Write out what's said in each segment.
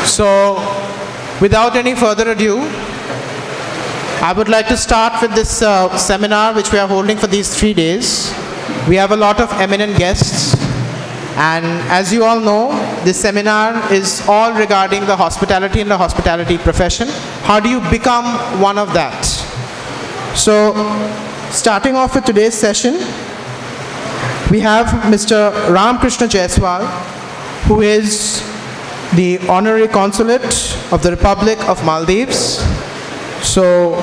So, without any further ado, I would like to start with this seminar which we are holding for these 3 days. We have a lot of eminent guests, and as you all know, this seminar is all regarding the hospitality and the hospitality profession. How do you become one of that? So, starting off with today's session, we have Mr. RamKrishna Jaiswal, who is the Honorary Consulate of the Republic of Maldives. So,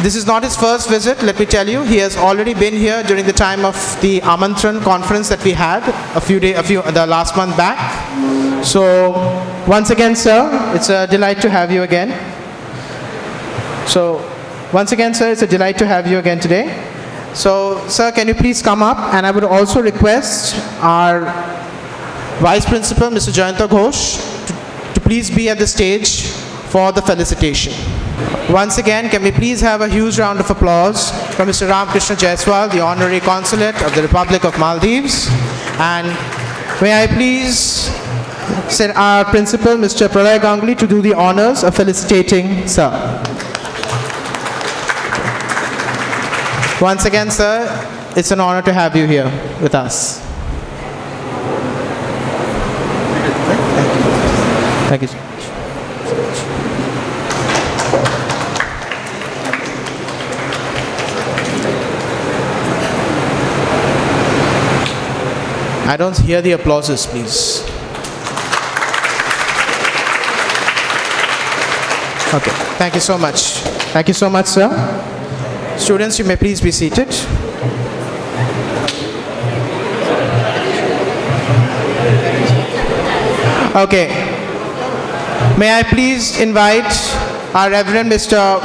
this is not his first visit, let me tell you. He has already been here during the time of the Amantran conference that we had the last month back. So, once again, sir, it's a delight to have you again. So, once again, sir, it's a delight to have you again today. So, sir, can you please come up? And I would also request our Vice Principal, Mr. Jayanta Ghosh, to please be at the stage for the felicitation. Once again, can we please have a huge round of applause from Mr. RamKrishna Jaiswal, the Honorary Consulate of the Republic of Maldives. And may I please send our Principal, Mr. Pralay Ganguly, to do the honors of felicitating sir. Once again, sir, it's an honor to have you here with us. Thank you so much. I don't hear the applauses, please. Okay, thank you so much. Thank you so much, sir. Students, you may please be seated. Okay. May I please invite our Reverend Mr.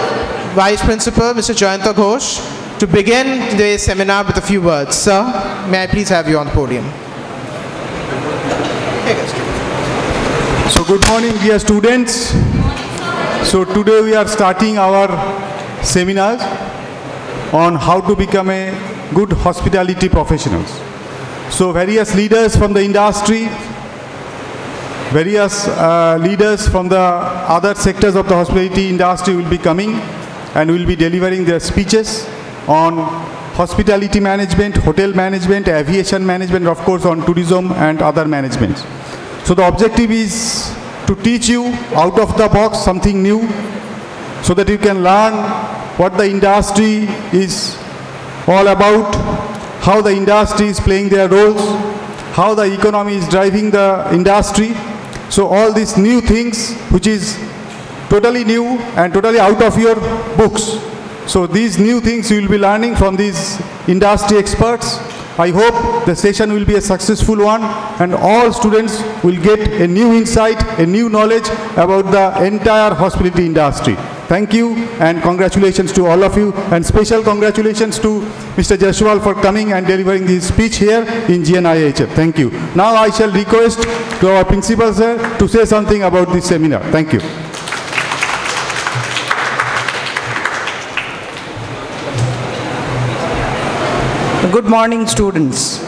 Vice Principal, Mr. Jayanta Ghosh, to begin today's seminar with a few words. Sir, may I please have you on the podium? So good morning, dear students. So today we are starting our seminar on how to become a good hospitality professionals. So various leaders from the industry, various leaders from the other sectors of the hospitality industry will be coming and will be delivering their speeches on hospitality management, hotel management, aviation management, of course on tourism and other managements. So the objective is to teach you out of the box something new so that you can learn what the industry is all about, how the industry is playing their roles, how the economy is driving the industry. So all these new things which is totally new and totally out of your books. So these new things you will be learning from these industry experts. I hope the session will be a successful one and all students will get a new insight, a new knowledge about the entire hospitality industry. Thank you and congratulations to all of you, and special congratulations to Mr. Jaiswal for coming and delivering this speech here in GNIHF. Thank you. Now I shall request to our principal sir to say something about this seminar. Thank you. Good morning, students.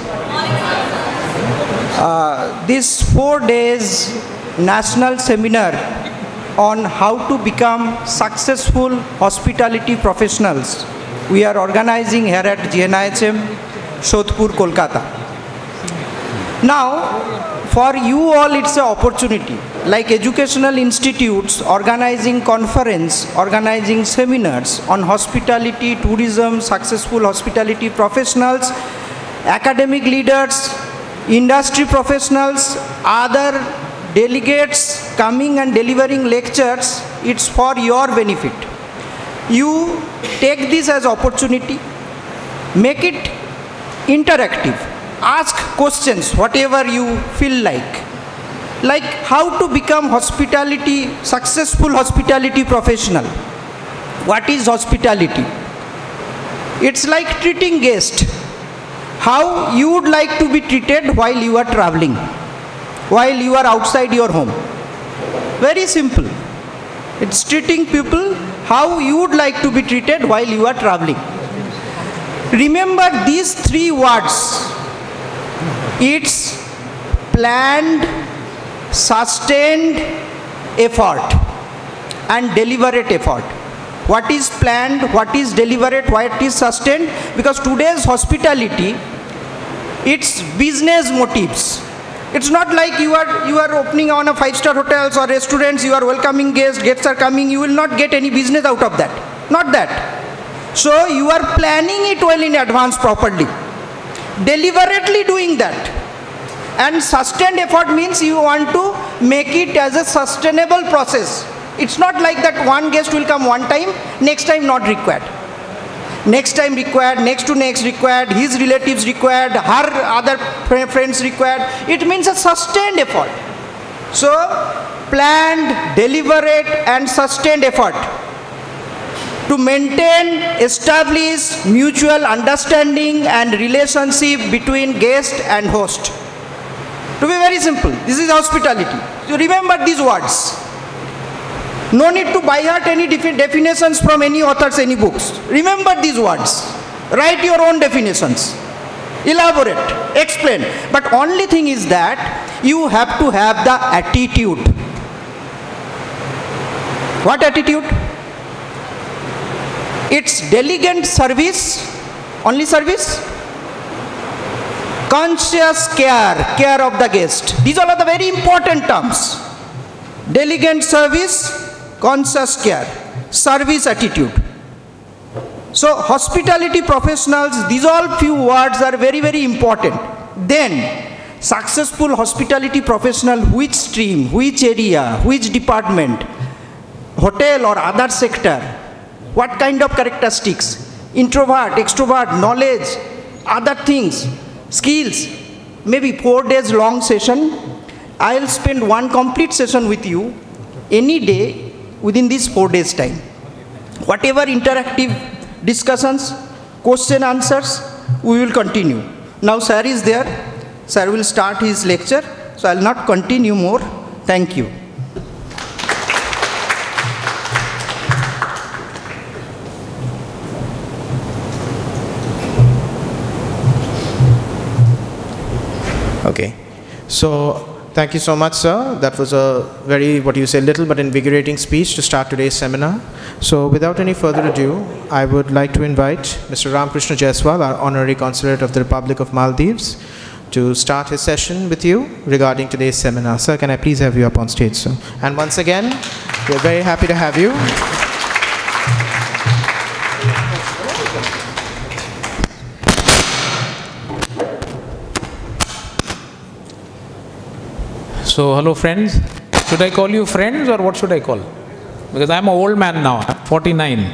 This 4 days national seminar on how to become successful hospitality professionals we are organizing here at GNIHM, Shodhpur, Kolkata. Now, for you all it's an opportunity, like educational institutes organizing conference, organizing seminars on hospitality, tourism, successful hospitality professionals, academic leaders, industry professionals, other delegates coming and delivering lectures. It's for your benefit. You take this as opportunity, make it interactive, ask questions, whatever you feel like how to become successful hospitality professional. What is hospitality? It's like treating guests. How you would like to be treated while you are traveling, while you are outside your home. Very simple. It's treating people how you would like to be treated while you are traveling. Remember these 3 words. It's planned, sustained effort and deliberate effort. What is planned, what is deliberate, what is sustained? Because today's hospitality, it's business motives. It's not like you are opening on a 5-star hotels or restaurants, you are welcoming guests are coming, you will not get any business out of that. Not that. So you are planning it well in advance properly. Deliberately doing that. And sustained effort means you want to make it as a sustainable process. It's not like that one guest will come one time, next time not required. Next time required, next to next required, his relatives required, her other friends required. It means a sustained effort. So, planned, deliberate and sustained effort to maintain, establish mutual understanding and relationship between guest and host. To be very simple, this is hospitality. So remember these words. No need to by heart any definitions from any authors, any books. Remember these words. Write your own definitions. Elaborate, explain. But only thing is that you have to have the attitude. What attitude? It's diligent service, only service. Conscious care, care of the guest. These all are the very important terms. Diligent service, conscious care, service attitude. So hospitality professionals, these all few words are very, very important. Then successful hospitality professional, which stream, which area, which department, hotel or other sector, what kind of characteristics, introvert, extrovert, knowledge, other things, skills, maybe 4 days long session. I'll spend one complete session with you any day within these 4 days time. Whatever interactive discussions, question answers, we will continue. Now sir is there. Sir will start his lecture. So I'll not continue more. Thank you. Okay. So thank you so much, sir. That was a very, what you say, little but invigorating speech to start today's seminar. So without any further ado, I would like to invite Mr. RamKrishna Jaiswal, our Honorary Consulate of the Republic of Maldives, to start his session with you regarding today's seminar. Sir, can I please have you up on stage, sir? And once again, we're very happy to have you. So, hello friends. Should I call you friends or what should I call? Because I'm an old man now, I'm 49.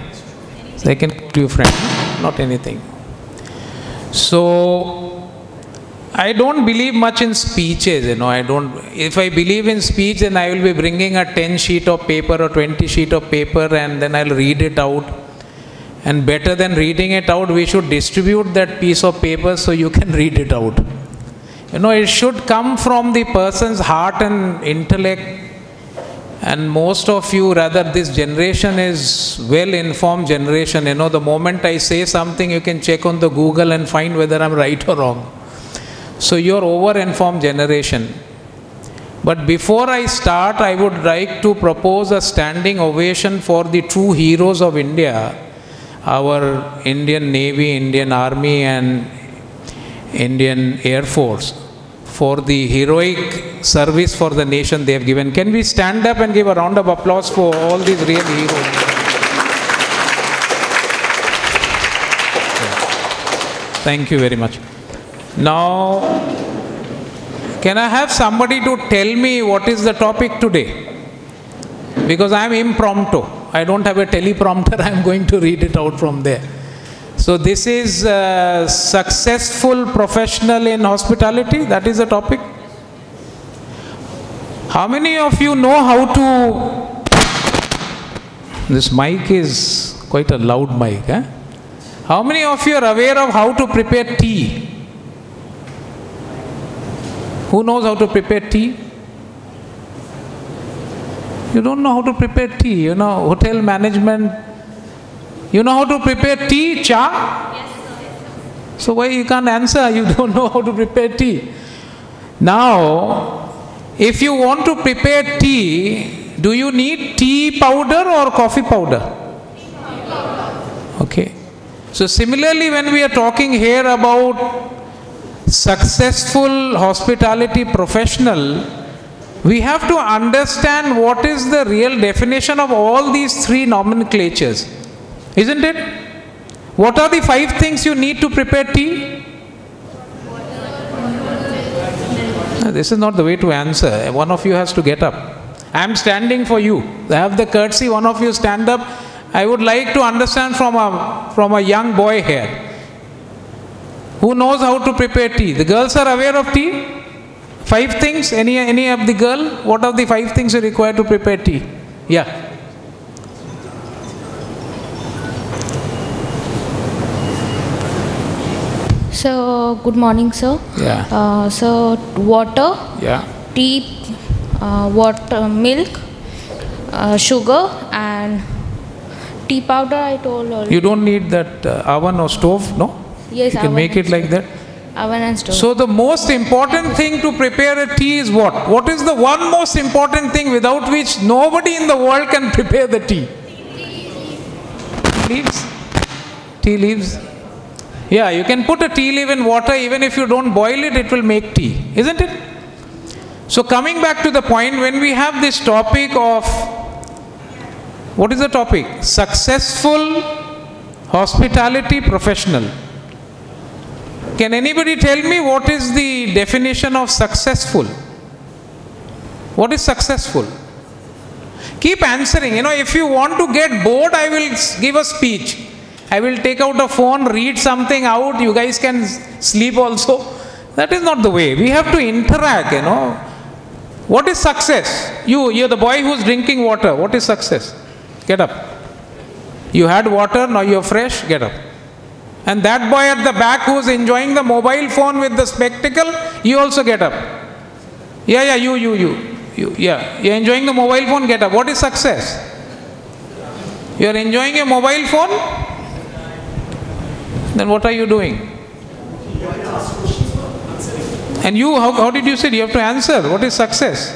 So I can call you friend, not anything. So, I don't believe much in speeches, if I believe in speech, then I will be bringing a 10 sheet of paper or 20 sheet of paper and then I'll read it out. And better than reading it out, we should distribute that piece of paper so you can read it out. It should come from the person's heart and intellect. And most of you, rather, this generation is well-informed generation. The moment I say something, you can check on the Google and find whether I'm right or wrong. So you're over-informed generation. But before I start, I would like to propose a standing ovation for the true heroes of India, our Indian Navy, Indian Army and Indian Air Force, for the heroic service for the nation they have given. Can we stand up and give a round of applause for all these real heroes? Thank you very much. Now, can I have somebody to tell me what is the topic today? Because I am impromptu. I don't have a teleprompter. I am going to read it out from there. So this is successful professional in hospitality. That is the topic. How many of you know how to... This mic is quite a loud mic. How many of you are aware of how to prepare tea? Who knows how to prepare tea? You don't know how to prepare tea. Hotel management. You know how to prepare tea, cha? Yes, sir. So why you can't answer? You don't know how to prepare tea. Now, if you want to prepare tea, do you need tea powder or coffee powder? Okay. So similarly, when we are talking here about successful hospitality professional, we have to understand what is the real definition of all these three nomenclatures. Isn't it? What are the 5 things you need to prepare tea? This is not the way to answer. One of you has to get up. I am standing for you. I have the courtesy, one of you stand up. I would like to understand from a young boy here who knows how to prepare tea. The girls are aware of tea? 5 things? Any of the girl? What are the 5 things you require to prepare tea? Yeah. So, good morning, sir. Yeah. So, water, Yeah. tea, water, milk, sugar, and tea powder. I told already. You don't need that oven or stove, no? Yes, You can oven make and it like that. Oven and stove. So the most important thing to prepare a tea is what? What is the one most important thing without which nobody in the world can prepare the tea? Leaves. Tea leaves. Yeah, you can put a tea leaf in water, even if you don't boil it, it will make tea, isn't it? So coming back to the point, when we have this topic of, what is the topic? Successful hospitality professional. Can anybody tell me what is the definition of successful? What is successful? Keep answering. If you want to get bored, I will give a speech. I will take out a phone, read something out. You guys can sleep also. That is not the way. We have to interact, What is success? You're the boy who's drinking water. What is success? Get up. You had water, now you're fresh, get up. And that boy at the back who's enjoying the mobile phone with the spectacle, you also get up. Yeah, you. Yeah, you're enjoying the mobile phone, get up. What is success? You're enjoying your mobile phone? Then what are you doing? And you, how did you say? You have to answer. What is success?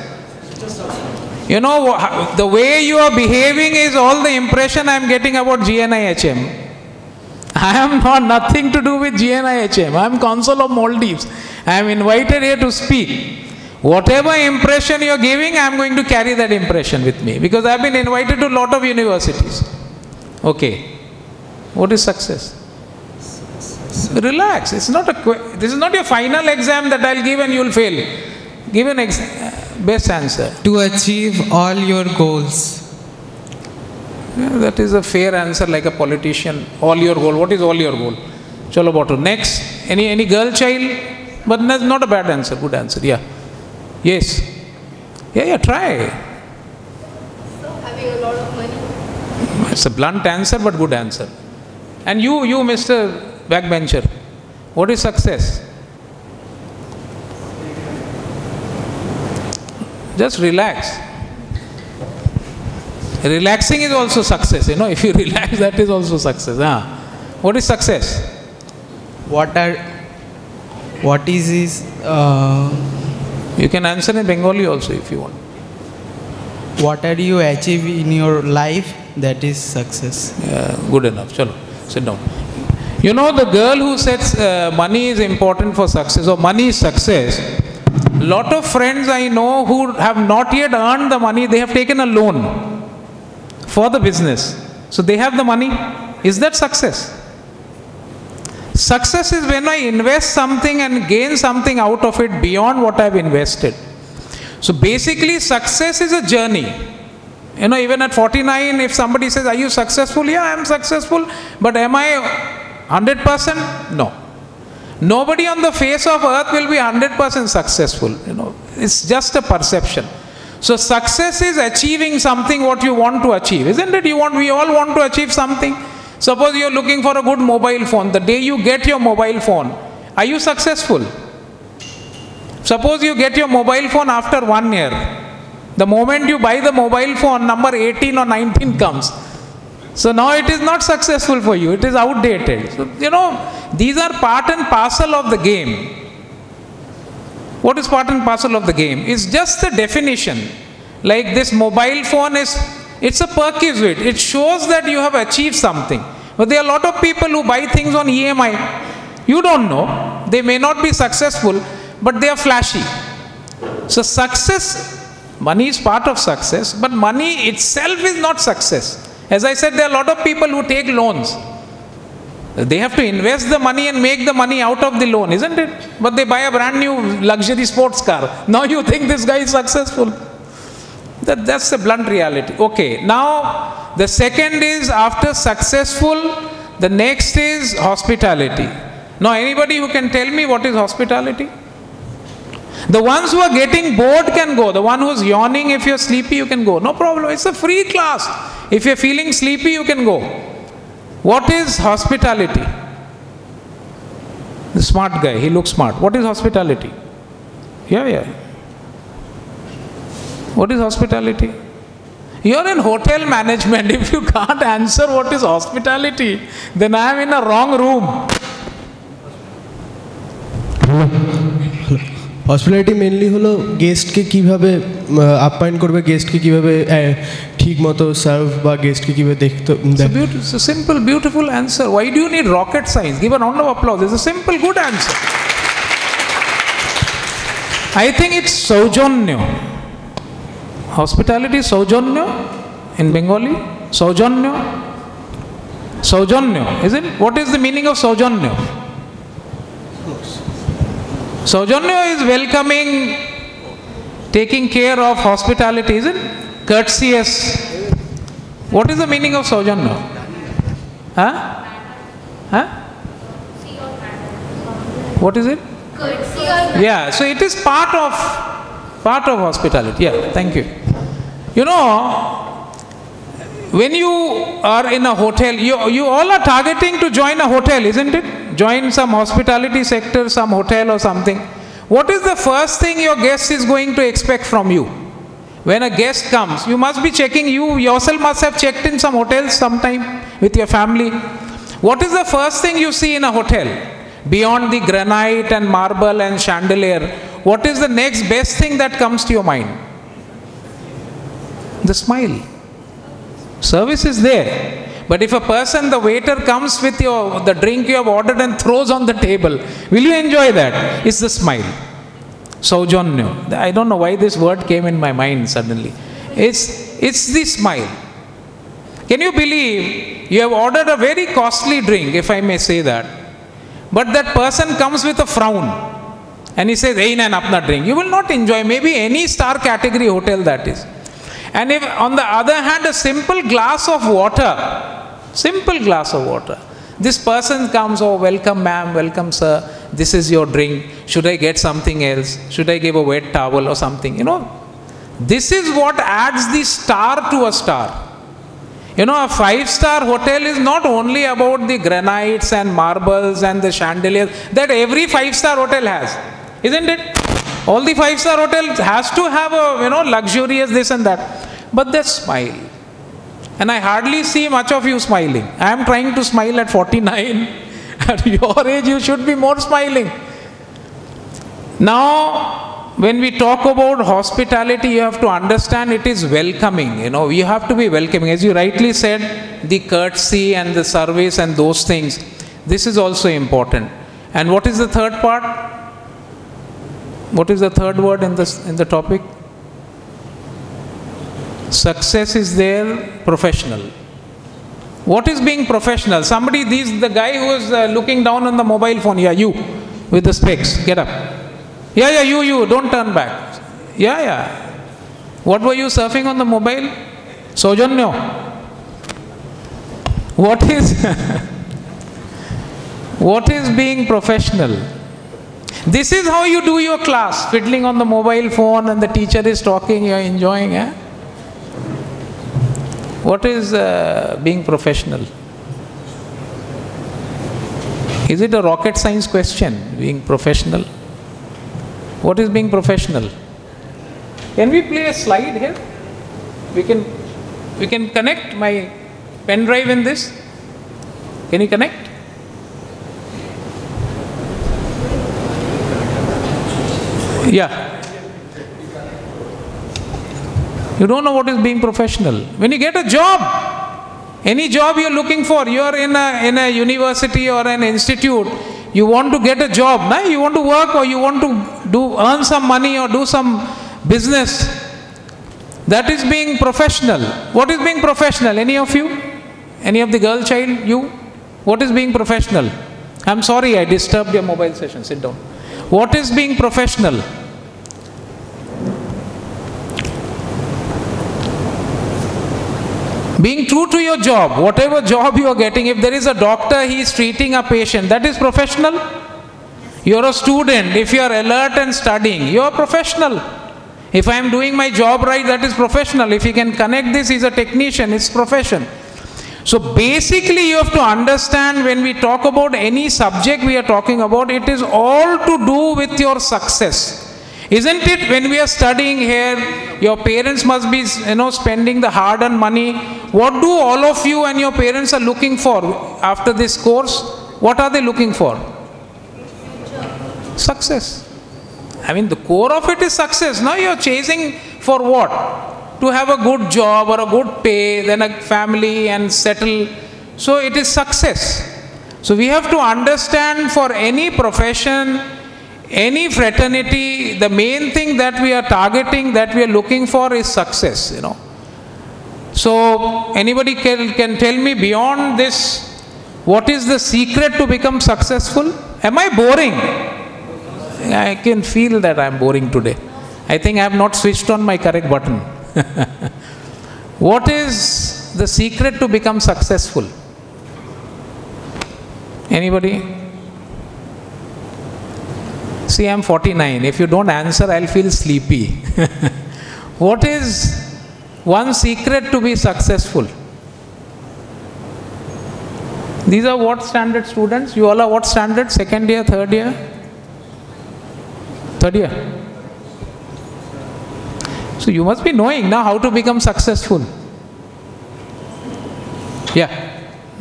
The way you are behaving is all the impression I am getting about GNIHM. I am not nothing to do with GNIHM. I am Consul of Maldives. I am invited here to speak. Whatever impression you are giving, I am going to carry that impression with me. Because I have been invited to a lot of universities. Okay. What is success? Relax. This is not your final exam that I will give and you will fail. Give an best answer. To achieve all your goals. Yeah, that is a fair answer, like a politician. All your goal. What is all your goal? Chalo boto. Next. Any girl child? But that's not a bad answer. Good answer. Yeah. Yes. Yeah, try. So having a lot of money. It's a blunt answer, but good answer. And you Mr. Backbencher, what is success? Just relax. Relaxing is also success. If you relax, that is also success. What is success? What is his? You can answer in Bengali also if you want. What are you achieve in your life? That is success. Good enough. Chalo, sit down. The girl who says money is important for success or money is success. Lot of friends I know who have not yet earned the money, they have taken a loan for the business. So they have the money. Is that success? Success is when I invest something and gain something out of it beyond what I have invested. So basically success is a journey. Even at 49, if somebody says, are you successful? Yeah, I am successful. But am I 100%? No. Nobody on the face of earth will be 100% successful. It's just a perception. So success is achieving something what you want to achieve, isn't it? We all want to achieve something. Suppose you are looking for a good mobile phone. The day you get your mobile phone, are you successful? Suppose you get your mobile phone after 1 year. The moment you buy the mobile phone, number 18 or 19 comes. So now it is not successful for you. It is outdated. So, these are part and parcel of the game. What is part and parcel of the game? It's just the definition. Like this mobile phone it's a perquisite. It shows that you have achieved something. But there are a lot of people who buy things on EMI. You don't know. They may not be successful, but they are flashy. So success, money is part of success, but money itself is not success. As I said, there are a lot of people who take loans. They have to invest the money and make the money out of the loan, isn't it? But they buy a brand new luxury sports car. Now you think this guy is successful. That's the blunt reality. Okay, now the second is after successful, the next is hospitality. Now anybody who can tell me what is hospitality? The ones who are getting bored can go. The one who's yawning, if you're sleepy, you can go. No problem. It's a free class. If you're feeling sleepy, you can go. What is hospitality? The smart guy, he looks smart. What is hospitality? Yeah. What is hospitality? You're in hotel management. If you can't answer what is hospitality, then I am in a wrong room. Hospitality mainly হলো গেস্টকে কীভাবে আপ্যায়ন করবে, গেস্টকে কীভাবে ঠিক মতো serve বা গেস্টকে কীভাবে দেখতে। It's a simple, beautiful answer. Why do you need rocket science? Give a round of applause. It's a simple, good answer. I think it's Saujonyo. Hospitality, Saujonyo in Bengali. Saujonyo. Saujonyo, isn't it? What is the meaning of Saujonyo? Saujonyo is welcoming, taking care of, hospitality, isn't it? Courteous. What is the meaning of Saujonyo? Huh? What is it? Yeah, so it is part of hospitality. Yeah, thank you. You know, when you are in a hotel, you all are targeting to join a hotel, isn't it? Join some hospitality sector, some hotel or something. What is the first thing your guest is going to expect from you? When a guest comes, you must be checking, you yourself must have checked in some hotels sometime with your family. What is the first thing you see in a hotel? Beyond the granite and marble and chandelier, what is the next best thing that comes to your mind? The smile. Service is there. But if a person, the waiter comes with the drink you have ordered and throws on the table, will you enjoy that? It's the smile. Saujonyo. I don't know why this word came in my mind suddenly. It's the smile. Can you believe you have ordered a very costly drink, if I may say that, but that person comes with a frown and he says, "Hey, nan, apna drink." You will not enjoy. Maybe any star category hotel that is. And if on the other hand, a simple glass of water, this person comes, "Oh, welcome ma'am, welcome sir, this is your drink. Should I get something else? Should I give a wet towel or something?" You know, this is what adds the star to a star. You know, a 5-star hotel is not only about the granites and marbles and the chandeliers that every 5-star hotel has, isn't it? All the 5-star hotels has to have a, luxurious this and that. But that smile. And I hardly see much of you smiling. I am trying to smile at 49. At your age, you should be more smiling. Now, when we talk about hospitality, you have to understand it is welcoming. You have to be welcoming. As you rightly said, the courtesy and the service and those things, this is also important. And what is the third part? What is the third word in the topic? Success is there, professional. What is being professional? The guy who is looking down on the mobile phone. Yeah, you with the specs. Get up. Yeah, you. Don't turn back. Yeah. What were you surfing on the mobile? Saujonyo. What is being professional? This is how you do your class, fiddling on the mobile phone and the teacher is talking, you are enjoying. What is being professional? Is it a rocket science question, being professional? What is being professional? Can we play a slide here? We can connect my pen drive in this. Can you connect? Yeah. You don't know what is being professional. When you get a job, any job you're looking for, you're in a university or an institute, you want to get a job, nah? You want to work or you want to earn some money or do some business. That is being professional. What is being professional? Any of you? Any of the girl child? You? What is being professional? I'm sorry I disturbed your mobile session. Sit down. What is being professional? Being true to your job, whatever job you are getting. If there is a doctor, he is treating a patient, that is professional. You are a student, if you are alert and studying, you are professional. If I am doing my job right, that is professional. If he can connect this, he is a technician, it's profession. So basically you have to understand, when we talk about any subject we are talking about, it is all to do with your success. Isn't it? When we are studying here, your parents must be, spending the hard-earned money. What do all of you and your parents are looking for after this course? What are they looking for? Success. I mean, the core of it is success. Now you are chasing for what? To have a good job or a good pay, then a family and settle. So it is success. So we have to understand, for any profession, any fraternity, the main thing that we are targeting, that we are looking for, is success, So anybody can tell me beyond this, what is the secret to become successful? Am I boring? I can feel that I am boring today. I think I have not switched on my correct button. What is the secret to become successful? Anybody? See, I am 49. If you don't answer, I'll feel sleepy. What is one secret to be successful? These are what standard students? You all are what standard? Second year, third year? Third year. So you must be knowing now how to become successful. Yeah.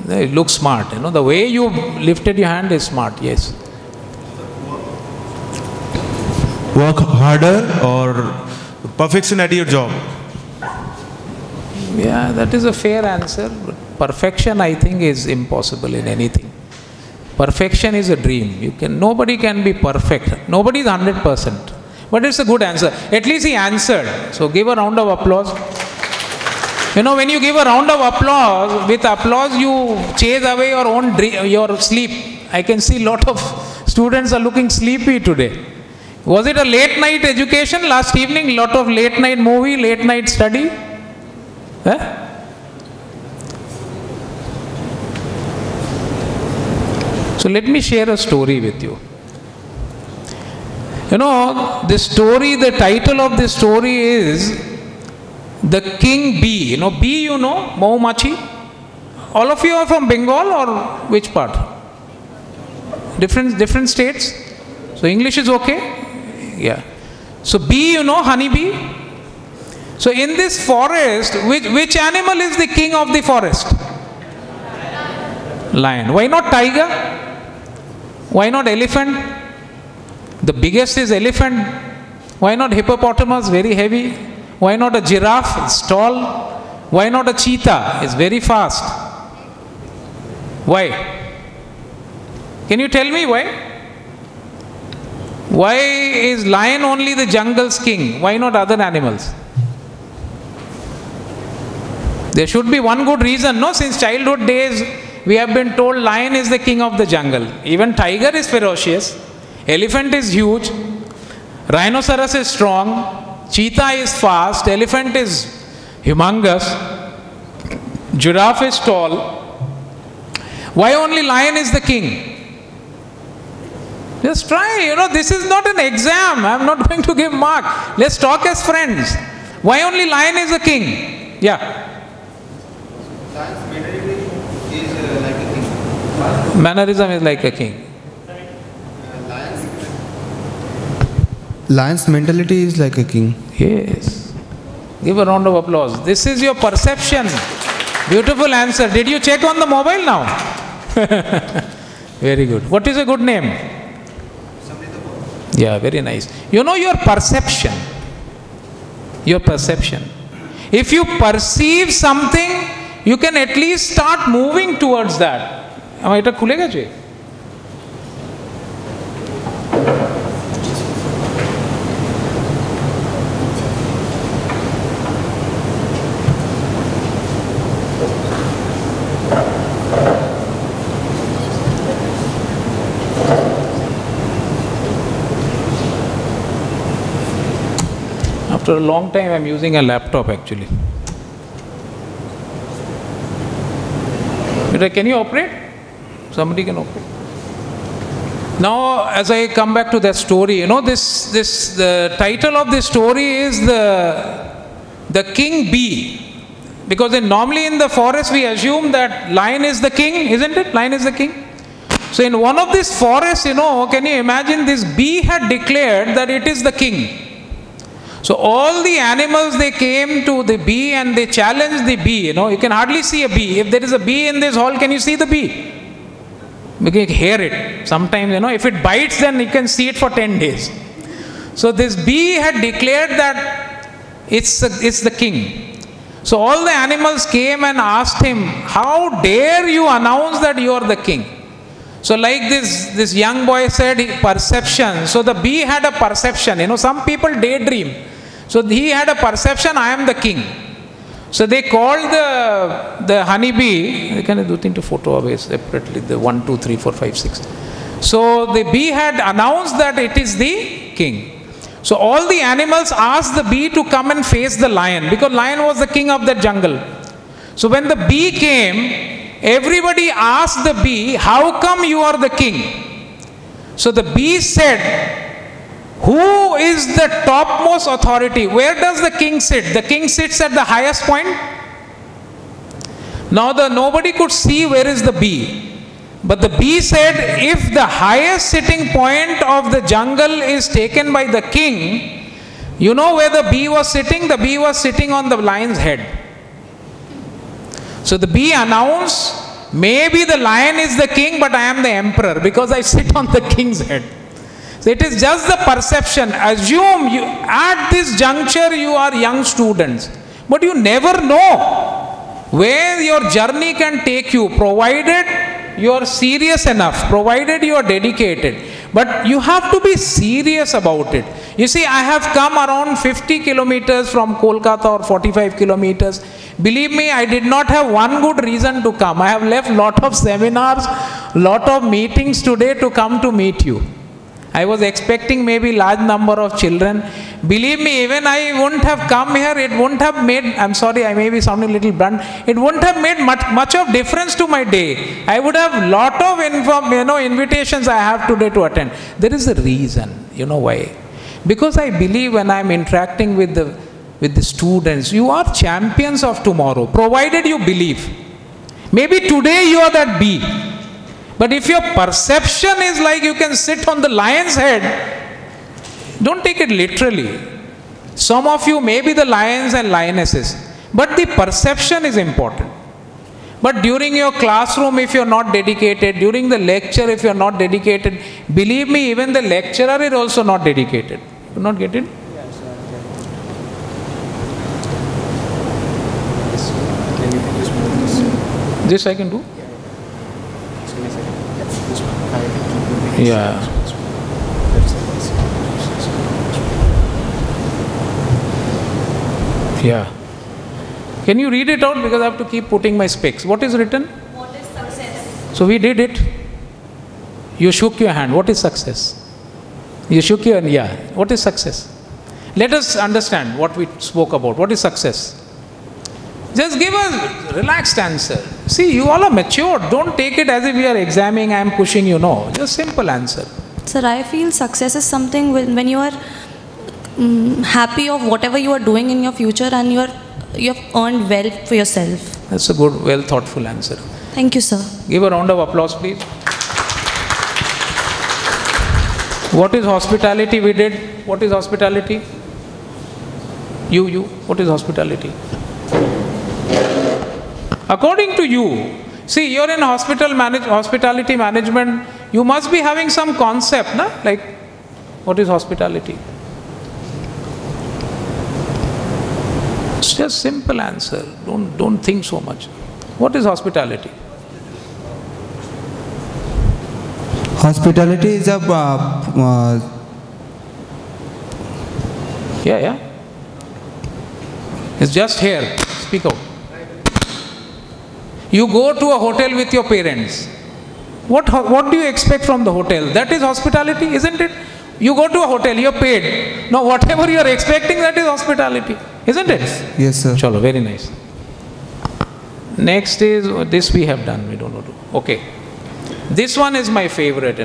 It looks smart. The way you lifted your hand is smart. Yes. Work harder or perfection at your job? Yeah, that is a fair answer. But perfection, I think, is impossible in anything. Perfection is a dream. Nobody can be perfect. Nobody is 100%. But it's a good answer. At least he answered. So give a round of applause. When you give a round of applause, with applause you chase away your own dream, your sleep. I can see a lot of students are looking sleepy today. Was it a late night education last evening? Lot of late night movie, late night study? So let me share a story with you. This story, the title of this story is The King Bee. Bee, Maumachi. All of you are from Bengal or which part? Different states? So English is okay? Yeah. So bee, honeybee. So in this forest, which animal is the king of the forest? Lion. Why not tiger? Why not elephant? The biggest is elephant. Why not hippopotamus? Very heavy. Why not a giraffe? It's tall. Why not a cheetah? It's very fast. Why? Can you tell me why? Why is lion only the jungle's king? Why not other animals? There should be one good reason, no? Since childhood days, we have been told lion is the king of the jungle. Even tiger is ferocious. Elephant is huge. Rhinoceros is strong. Cheetah is fast. Elephant is humongous. Giraffe is tall. Why only lion is the king? Just try, this is not an exam. I am not going to give mark. Let's talk as friends. Why only lion is the king? Yeah. Mannerism is like a king. Lion's mentality is like a king. Yes. Give a round of applause. This is your perception. Beautiful answer. Did you check on the mobile now? Very good. What is a good name? Yeah, very nice. You know, your perception. Your perception. If you perceive something, you can at least start moving towards that. It khulega je? After a long time, I'm using a laptop actually. Can you operate? Somebody can operate. Now, as I come back to that story, you know, the title of this story is the king bee. Because normally in the forest we assume that lion is the king, isn't it? Lion is the king. So in one of these forests, you know, can you imagine, this bee had declared that it is the king. So all the animals, they came to the bee and they challenged the bee. You know, you can hardly see a bee. If there is a bee in this hall, can you see the bee? You can hear it. Sometimes, you know, if it bites, then you can see it for 10 days. So this bee had declared that it's the king. So all the animals came and asked him, how dare you announce that you are the king? So like this young boy said, perception. So the bee had a perception. You know, some people daydream. So he had a perception, I am the king. So they called the honeybee. I can do thing to photo away separately. The 1, 2, 3, 4, 5, 6. So the bee had announced that it is the king. So all the animals asked the bee to come and face the lion, because lion was the king of that jungle. So when the bee came, everybody asked the bee, how come you are the king? So the bee said, who is the topmost authority? Where does the king sit? The king sits at the highest point. Now nobody could see where is the bee. But the bee said, if the highest sitting point of the jungle is taken by the king, you know where the bee was sitting? The bee was sitting on the lion's head. So the bee announced, maybe the lion is the king, but I am the emperor because I sit on the king's head. So it is just the perception. Assume you, at this juncture you are young students, but you never know where your journey can take you, provided you are serious enough, provided you are dedicated. But you have to be serious about it. You see, I have come around 50 kilometers from Kolkata, or 45 kilometers. Believe me, I did not have one good reason to come. I have left lot of seminars, lot of meetings today to come to meet you. I was expecting maybe large number of children. Believe me, even I wouldn't have come here, it wouldn't have made, I'm sorry, I may be sounding a little blunt, it wouldn't have made much of difference to my day. I would have lot of invitations I have today to attend. There is a reason. You know why? Because I believe when I'm interacting with the students, you are champions of tomorrow, provided you believe. Maybe today you are that bee. But if your perception is like you can sit on the lion's head, don't take it literally. Some of you may be the lions and lionesses, but the perception is important. But during your classroom, if you are not dedicated, during the lecture, if you are not dedicated, believe me, even the lecturer is also not dedicated. You not get it? This I can do? Yeah. Yeah. Can you read it out, because I have to keep putting my specs. What is written? What is success? So we did it. You shook your hand. What is success? You shook your hand. Yeah. What is success? Let us understand what we spoke about. What is success? Just give a relaxed answer. See, you all are mature. Don't take it as if we are examining, I am pushing you. No, just simple answer. Sir, I feel success is something when you are happy of whatever you are doing in your future and you have earned well for yourself. That's a good, well thoughtful answer. Thank you, sir. Give a round of applause, please. What is hospitality we did? What is hospitality? You. What is hospitality? According to you, see, you're in hospitality management, you must be having some concept, na? Like, What is hospitality? It's just simple answer. Don't think so much. What is hospitality? Hospitality is a Yeah. It's just here. Speak out. You go to a hotel with your parents. What do you expect from the hotel? That is hospitality, isn't it? You go to a hotel, you're paid. Now whatever you're expecting, that is hospitality, isn't it? Yes, sir. Chalo, very nice. Next is, this we have done, we don't know. Okay. This one is my favorite,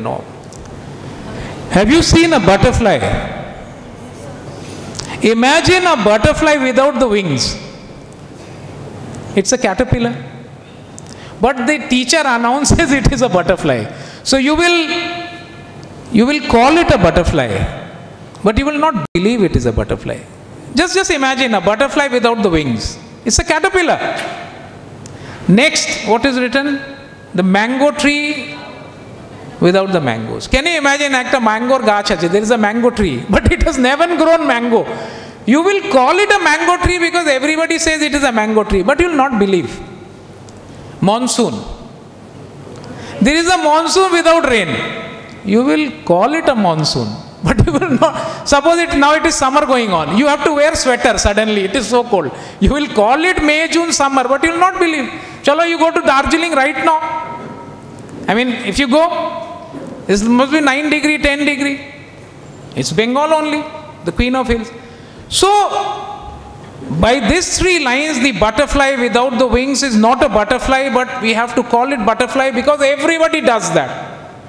Have you seen a butterfly? Imagine a butterfly without the wings. It's a caterpillar. But the teacher announces it is a butterfly. So you will call it a butterfly, but you will not believe it is a butterfly. Just imagine a butterfly without the wings. It's a caterpillar. Next, what is written? The mango tree without the mangoes. Can you imagine একটা mango গাছ আছে? There is a mango tree, but it has never grown mango. You will call it a mango tree because everybody says it is a mango tree, but you will not believe. Monsoon. There is a monsoon without rain. You will call it a monsoon, but you will not. Suppose now it is summer going on. You have to wear sweater suddenly. It is so cold. You will call it May, June, summer, but you will not believe. Chalo, you go to Darjeeling right now. I mean, if you go, it must be 9 degree, 10 degree. It's Bengal only, the Queen of Hills. So, by these 3 lines, the butterfly without the wings is not a butterfly, but we have to call it butterfly because everybody does that.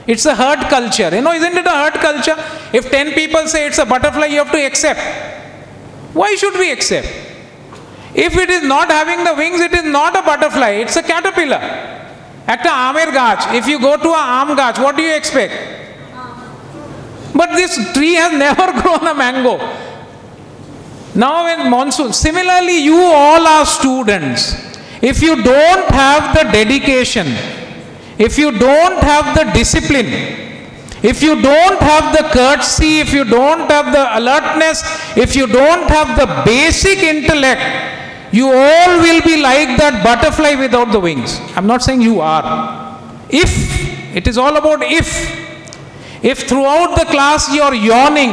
It's a herd culture. Isn't it a herd culture? If 10 people say it's a butterfly, you have to accept. Why should we accept? If it is not having the wings, it is not a butterfly, it's a caterpillar. At a amer gach, if you go to a aam gach, what do you expect? But this tree has never grown a mango. Now in monsoon, similarly you all are students. If you don't have the dedication, if you don't have the discipline, if you don't have the courtesy, if you don't have the alertness, if you don't have the basic intellect, you all will be like that butterfly without the wings. I'm not saying you are. If, it is all about if throughout the class you are yawning,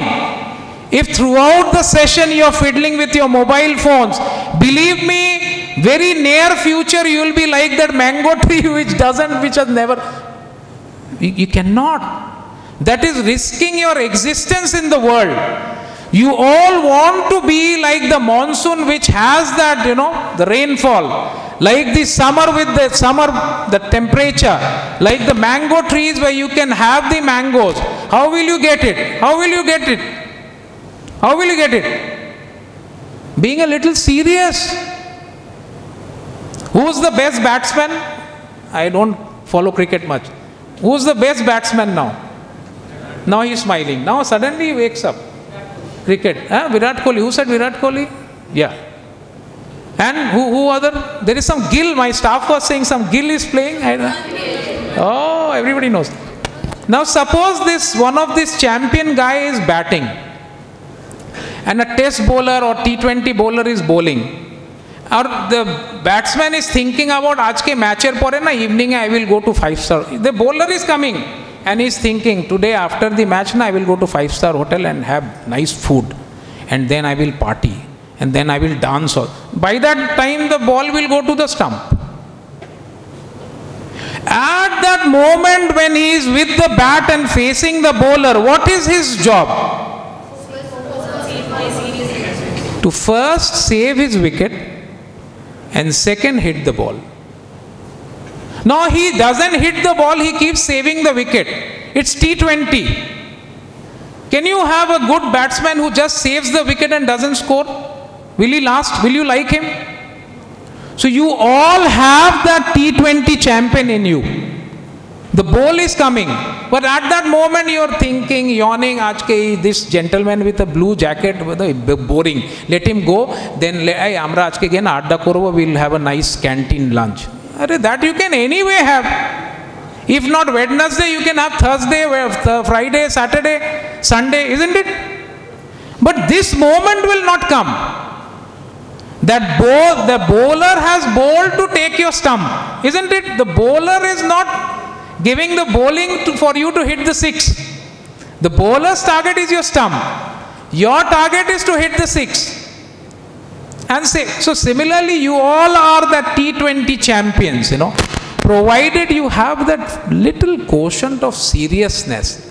if throughout the session you are fiddling with your mobile phones, believe me, very near future you will be like that mango tree which has never, you cannot. That is risking your existence in the world. You all want to be like the monsoon which has that, the rainfall, like the summer with the temperature, like the mango trees where you can have the mangoes. How will you get it? How will you get it? How will you get it? Being a little serious. Who's the best batsman? I don't follow cricket much. Who's the best batsman now? Now he's smiling. Now suddenly he wakes up. Cricket. Virat Kohli. Who said Virat Kohli? Yeah. And who other? There is some Gill. My staff was saying some Gill is playing. Oh, everybody knows. Now suppose one of this champion guy is batting. And a test bowler or T20 bowler is bowling. Or the batsman is thinking about aaj ke match pore na evening I will go to 5-star. The bowler is coming and he is thinking today after the match I will go to 5-star hotel and have nice food. And then I will party. And then I will dance. By that time the ball will go to the stump. At that moment when he is with the bat and facing the bowler, what is his job? To first save his wicket and second hit the ball. Now he doesn't hit the ball, he keeps saving the wicket. It's T20. Can you have a good batsman who just saves the wicket and doesn't score? Will he last? Will you like him? So you all have that T20 champion in you. The ball is coming, but at that moment you are thinking, yawning, this gentleman with a blue jacket, boring, let him go, then amra ajke again adda korbo, we'll have a nice canteen lunch. That you can anyway have. If not Wednesday, you can have Thursday, Friday, Saturday, Sunday, isn't it? But this moment will not come. That the bowler has bowled to take your stump, isn't it? The bowler is not giving the bowling for you to hit the 6. The bowler's target is your stump. Your target is to hit the 6. And say, so similarly, you all are the T20 champions, provided you have that little quotient of seriousness.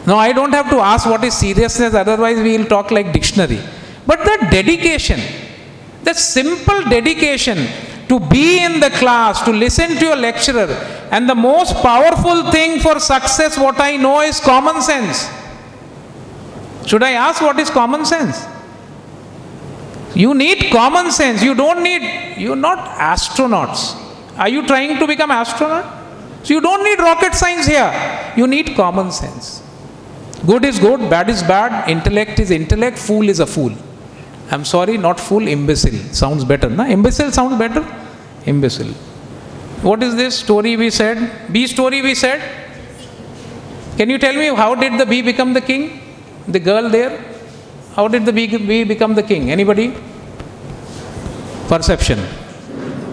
Now, I don't have to ask what is seriousness, otherwise we will talk like dictionary. But that dedication, that simple dedication to be in the class, to listen to your lecturer, and the most powerful thing for success, what I know, is common sense. Should I ask what is common sense? You need common sense. You don't need, you're not astronauts. Are you trying to become astronaut? So you don't need rocket science here. You need common sense. Good is good, bad is bad, intellect is intellect, fool is a fool. I'm sorry, not fool, imbecile. Sounds better, na? Imbecile sounds better? Imbecile. What is this story we said? Bee story we said? Can you tell me how did the bee become the king? The girl there? How did the bee become the king? Anybody? Perception.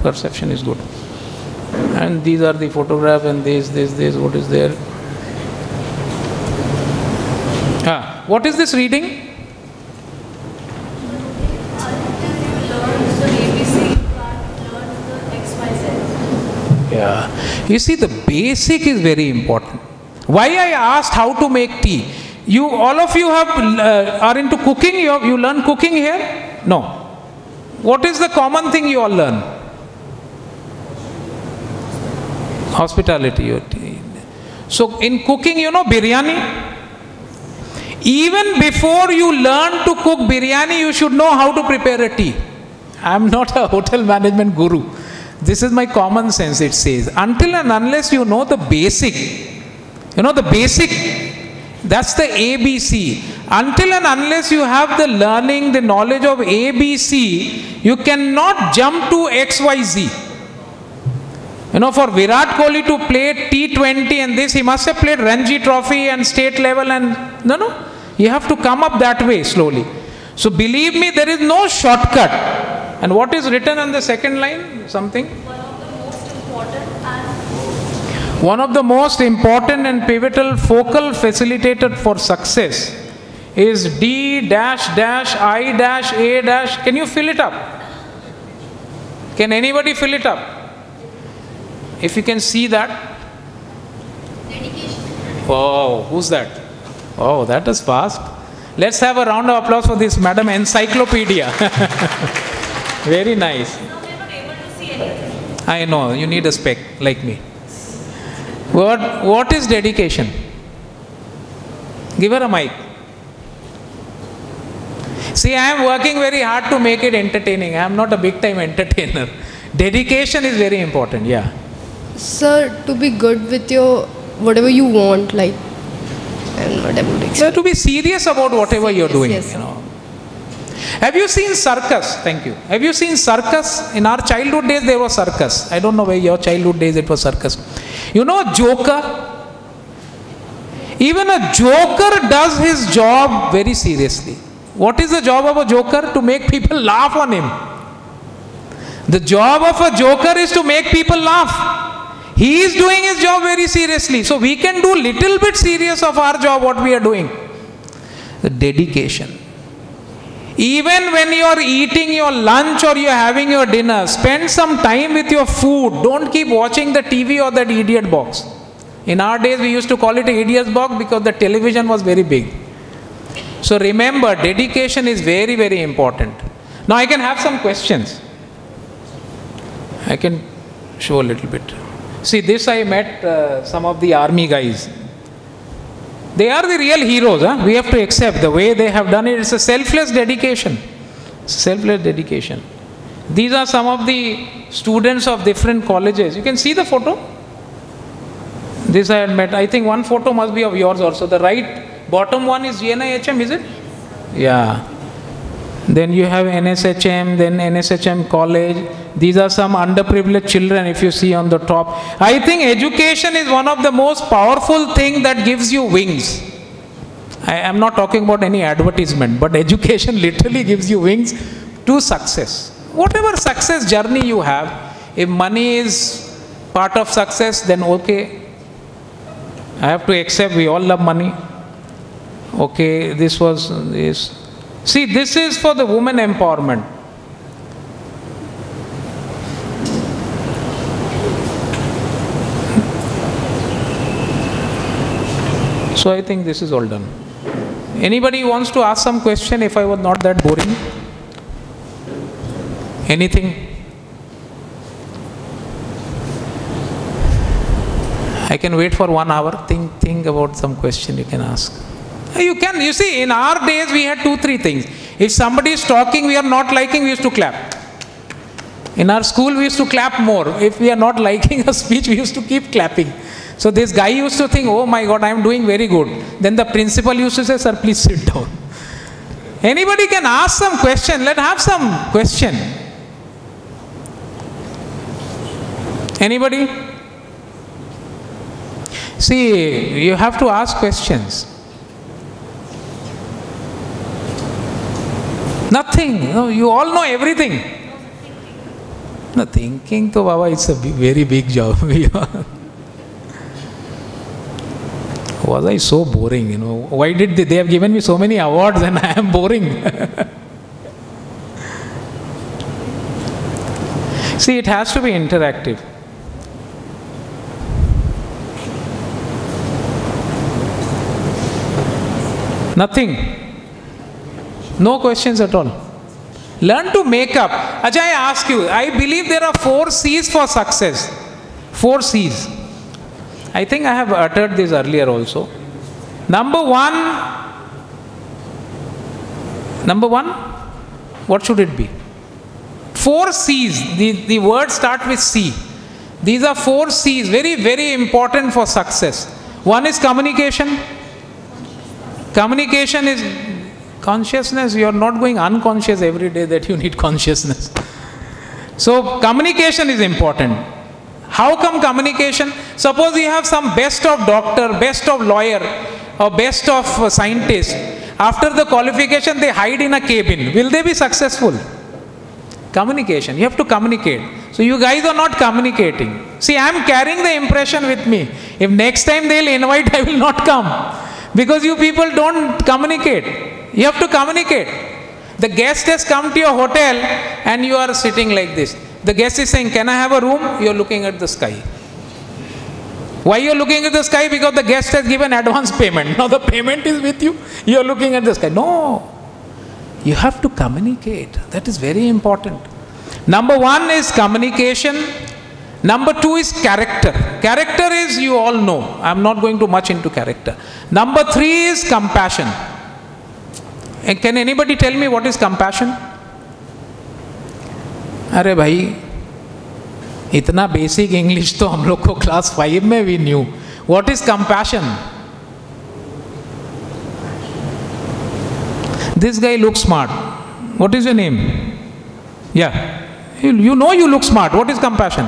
Perception is good. And these are the photograph and this, what is there? What is this reading? Yeah. You see, the basic is very important. Why I asked how to make tea? You, all of you are into cooking. You learn cooking here? No. What is the common thing you all learn? Hospitality. So in cooking, biryani. Even before you learn to cook biryani, you should know how to prepare a tea. I am not a hotel management guru. This is my common sense, it says. Until and unless you know the basic, the basic, that's the ABC. Until and unless you have the learning, the knowledge of ABC, you cannot jump to XYZ. For Virat Kohli to play T20 and this, he must have played Ranji Trophy and state level and, no. You have to come up that way slowly. So believe me, there is no shortcut. And what is written on the second line? Something? One of the most important and pivotal focal facilitator for success is D-I-A-. Can you fill it up? Can anybody fill it up? If you can see that. Dedication. Oh, who's that? Oh, that is fast. Let's have a round of applause for this Madam Encyclopedia. Very nice. I know, you need a spec like me. What is dedication? Give her a mic. See, I am working very hard to make it entertaining. I am not a big time entertainer. Dedication is very important, yeah. Sir, to be good with your whatever you want, like, and whatever. So to be serious about whatever you're doing, yes. Have you seen circus? Thank you. Have you seen circus? In our childhood days, there was circus. I don't know where your childhood days it was circus. A joker? Even a joker does his job very seriously. What is the job of a joker? To make people laugh on him. The job of a joker is to make people laugh. He is doing his job very seriously. So we can do little bit serious of our job, what we are doing. The dedication. Even when you are eating your lunch or you are having your dinner, spend some time with your food. Don't keep watching the TV or that idiot box. In our days, we used to call it an idiot box because the television was very big. So remember, dedication is very, very important. Now I can have some questions. I can show a little bit. See, this I met some of the army guys. They are the real heroes. We have to accept the way they have done it. It's a selfless dedication. Selfless dedication. These are some of the students of different colleges. You can see the photo. This I had met. I think one photo must be of yours also. The right bottom one is GNIHM, is it? Yeah. Then you have NSHM, then NSHM college. These are some underprivileged children, if you see on the top. I think education is one of the most powerful thing that gives you wings. I am not talking about any advertisement, but education literally gives you wings to success. Whatever success journey you have, if money is part of success, then okay. I have to accept we all love money. Okay, this was this. See, this is for the women empowerment. So I think this is all done. Anybody wants to ask some question if I was not that boring? Anything? I can wait for 1 hour. Think about some question you can ask. You can, you see, in our days we had 2-3 things. If somebody is talking we are not liking, we used to clap. In our school we used to clap more. If we are not liking a speech, we used to keep clapping. So this guy used to think, oh my God, I am doing very good. Then the principal used to say, sir, please sit down. Anybody can ask some question. Let's have some question. Anybody? See, you have to ask questions. Nothing. No, you all know everything. No, thinking to Baba, it's a very big job. Was I so boring, you know? Why did they have given me so many awards and I am boring? See, it has to be interactive. Nothing. No questions at all. Learn to make up. Ajay, I ask you, I believe there are 4 C's for success. 4 C's. I think I have uttered this earlier also. Number one, what should it be? 4 C's. The words start with C. These are 4 C's, very, very important for success. One is communication. Communication is consciousness. You are not going unconscious every day that you need consciousness. So communication is important. How come communication? Suppose you have some best of doctor, best of lawyer, or best of scientist. After the qualification, they hide in a cabin. Will they be successful? Communication. You have to communicate. So you guys are not communicating. See, I am carrying the impression with me. If next time they will invite, I will not come. Because you people don't communicate. You have to communicate. The guest has come to your hotel and you are sitting like this. The guest is saying, can I have a room? You are looking at the sky. Why you are looking at the sky? Because the guest has given advance payment. Now the payment is with you. You are looking at the sky. No. You have to communicate. That is very important. Number 1 is communication. Number 2 is character. Character is, you all know. I am not going too much into character. Number 3 is compassion. And can anybody tell me what is compassion? अरे भाई इतना basic English तो हम लोग को class 5 में भी new. What is compassion? This guy looks smart. What is your name? Yeah. You know you look smart. What is compassion?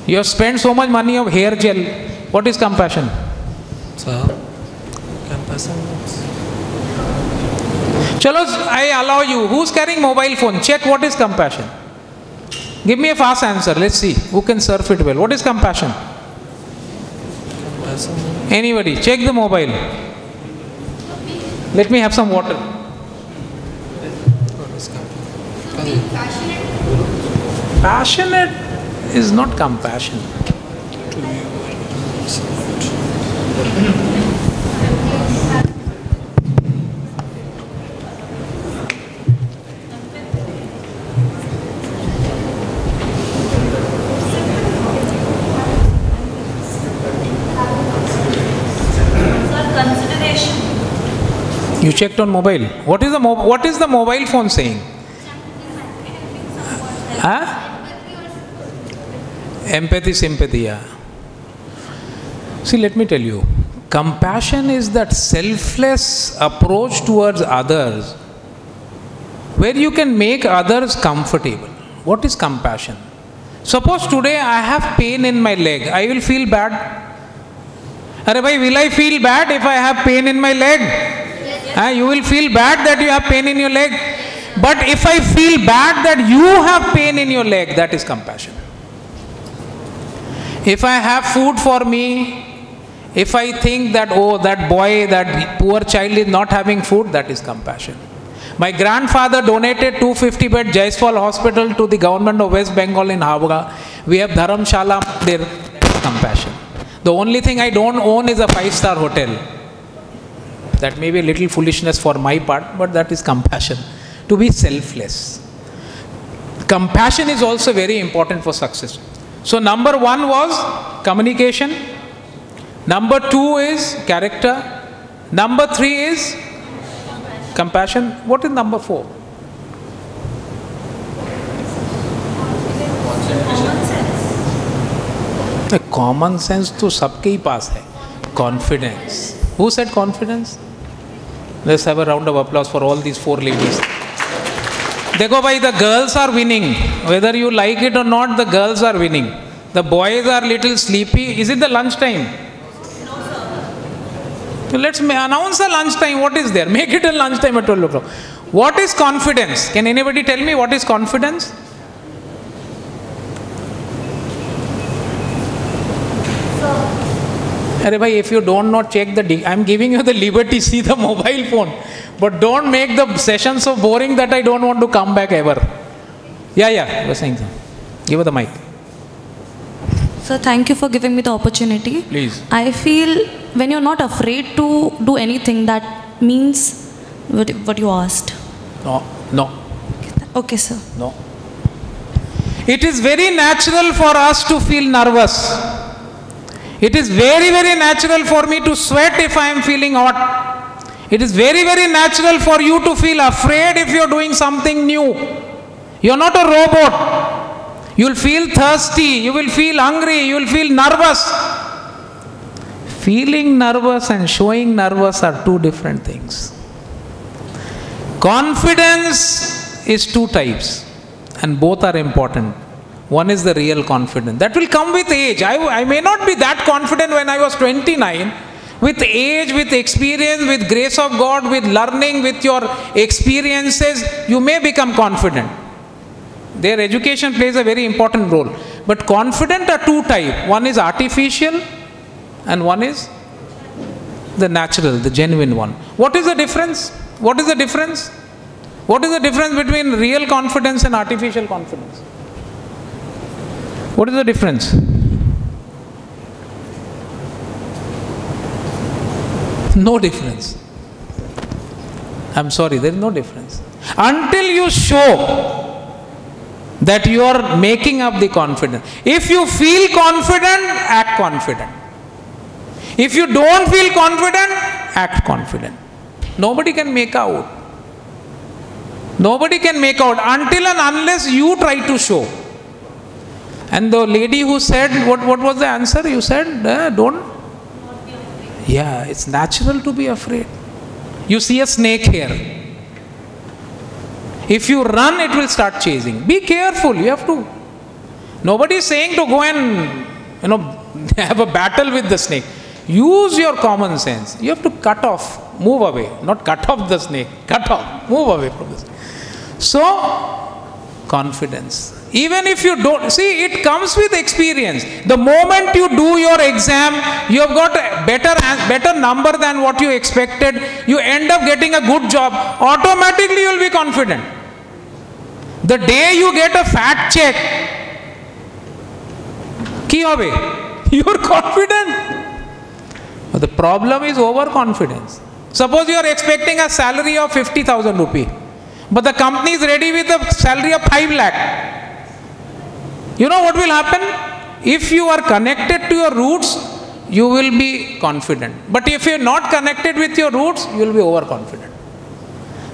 You have spent so much money of hair gel. What is compassion? Sir, compassion. Chalo, I allow you. Who's carrying mobile phone? Check what is compassion. Give me a fast answer. Let's see who can surf it well. What is compassion? Compassion. Anybody? Check the mobile. Let me have some water. Passionate is not compassion. You checked on mobile. What is the mobile phone saying? Huh? Empathy, sympathy, yeah. See, let me tell you. Compassion is that selfless approach towards others where you can make others comfortable. What is compassion? Suppose today I have pain in my leg, I will feel bad. Arey bhai, will I feel bad if I have pain in my leg? Yes. You will feel bad that you have pain in your leg. But if I feel bad that you have pain in your leg, that is compassion. If I have food for me, if I think that, oh, that boy, that poor child is not having food, that is compassion. My grandfather donated 250 bed Jaiswal hospital to the government of West Bengal in Howrah. We have Dharamshala Mandir. Compassion. The only thing I don't own is a 5-star hotel. That may be a little foolishness for my part, but that is compassion. To be selfless. Compassion is also very important for success. So number 1 was communication. Number 2 is character. Number 3 is compassion. What is number 4? The common sense to सबके ही पास है. Confidence. Who said confidence? Let's have a round of applause for all these 4 ladies. देखो भाई, the girls are winning. Whether you like it or not, the girls are winning. The boys are little sleepy. Is it the lunch time? So let's announce a lunch time. What is there? Make it a lunch time at 12 o'clock. What is confidence? Can anybody tell me what is confidence? Arey bhai, if you don't not check the, I am giving you the liberty, see the mobile phone. But don't make the session so boring that I don't want to come back ever. Yeah, you were saying something. Give her the mic. Sir, thank you for giving me the opportunity. Please. I feel when you're not afraid to do anything, that means what you asked. No. Okay, sir. No. It is very natural for us to feel nervous. It is very, very natural for me to sweat if I am feeling hot. It is very, very natural for you to feel afraid if you are doing something new. You are not a robot. You will feel thirsty, you will feel hungry, you will feel nervous. Feeling nervous and showing nervous are 2 different things. Confidence is 2 types and both are important. One is the real confidence. That will come with age. I may not be that confident when I was 29. With age, with experience, with grace of God, with learning, with your experiences, you may become confident. Their education plays a very important role. But confident are 2 types. One is artificial and one is the natural, the genuine one. What is the difference? What is the difference? What is the difference between real confidence and artificial confidence? What is the difference? No difference. I'm sorry, there is no difference. Until you show that you are making up the confidence. If you feel confident, act confident. If you don't feel confident, act confident. Nobody can make out. Nobody can make out until and unless you try to show. And the lady who said, what was the answer? You said, don't. Yeah, it's natural to be afraid. You see a snake here. If you run, it will start chasing. Be careful, you have to. Nobody is saying to go and, have a battle with the snake. Use your common sense. You have to cut off, move away. Not cut off the snake, cut off, move away from the snake. So, confidence. Even if you don't, see, it comes with experience. The moment you do your exam, you have got a better number than what you expected. You end up getting a good job. Automatically, you will be confident. The day you get a fat check, ki hobe? You are confident. But the problem is overconfidence. Suppose you are expecting a salary of 50,000 rupee, but the company is ready with a salary of 5 lakh. You know what will happen? If you are connected to your roots, you will be confident. But if you are not connected with your roots, you will be overconfident.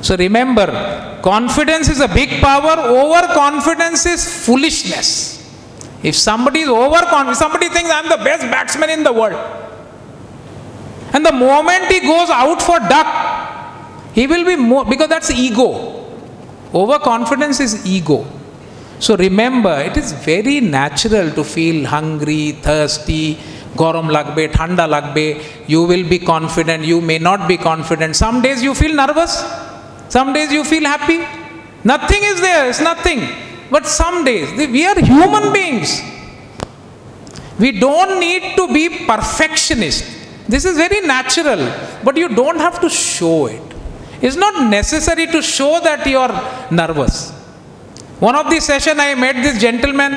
So remember, confidence is a big power. Overconfidence is foolishness. If somebody is overconfident, somebody thinks I am the best batsman in the world. And the moment he goes out for duck, he will be more, because that's ego. Overconfidence is ego. So remember, it is very natural to feel hungry, thirsty, garam lagbe, thanda lagbe. You will be confident, you may not be confident. Some days you feel nervous, some days you feel happy. Nothing is there, it's nothing. But some days, we are human beings. We don't need to be perfectionist. This is very natural, but you don't have to show it. It's not necessary to show that you are nervous. One of the session I met this gentleman,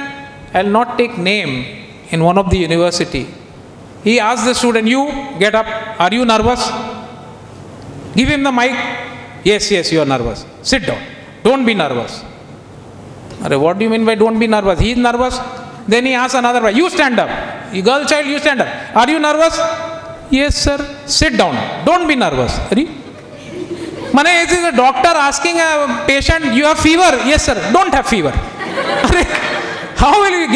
I'll not take name, in one of the university. He asked the student, you get up, are you nervous? Give him the mic. Yes, you are nervous. Sit down. Don't be nervous. What do you mean by don't be nervous? He is nervous. Then he asks another guy, you stand up. You girl child, you stand up. Are you nervous? Yes, sir. Sit down. Don't be nervous. Mane, is a doctor asking a patient, you have fever? Yes, sir. Don't have fever. How will you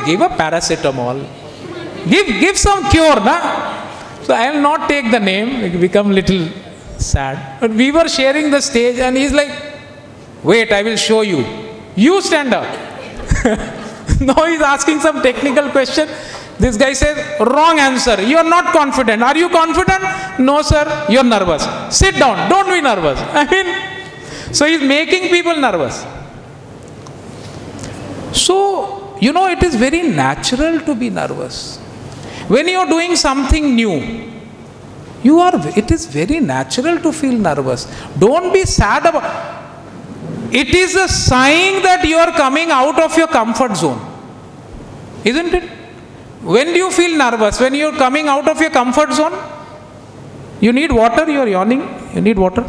give a paracetamol? Give some cure, na? So I will not take the name. It become little sad. But we were sharing the stage, and he's like, wait, I will show you. You stand up. Now he's asking some technical question. This guy says, wrong answer. You are not confident. Are you confident? No, sir. You are nervous. Sit down. Don't be nervous. So he's making people nervous. So, it is very natural to be nervous. When you are doing something new, it is very natural to feel nervous. Don't be sad about it. It is a sign that you are coming out of your comfort zone. Isn't it? When do you feel nervous? When you are coming out of your comfort zone? You need water, you are yawning. You need water.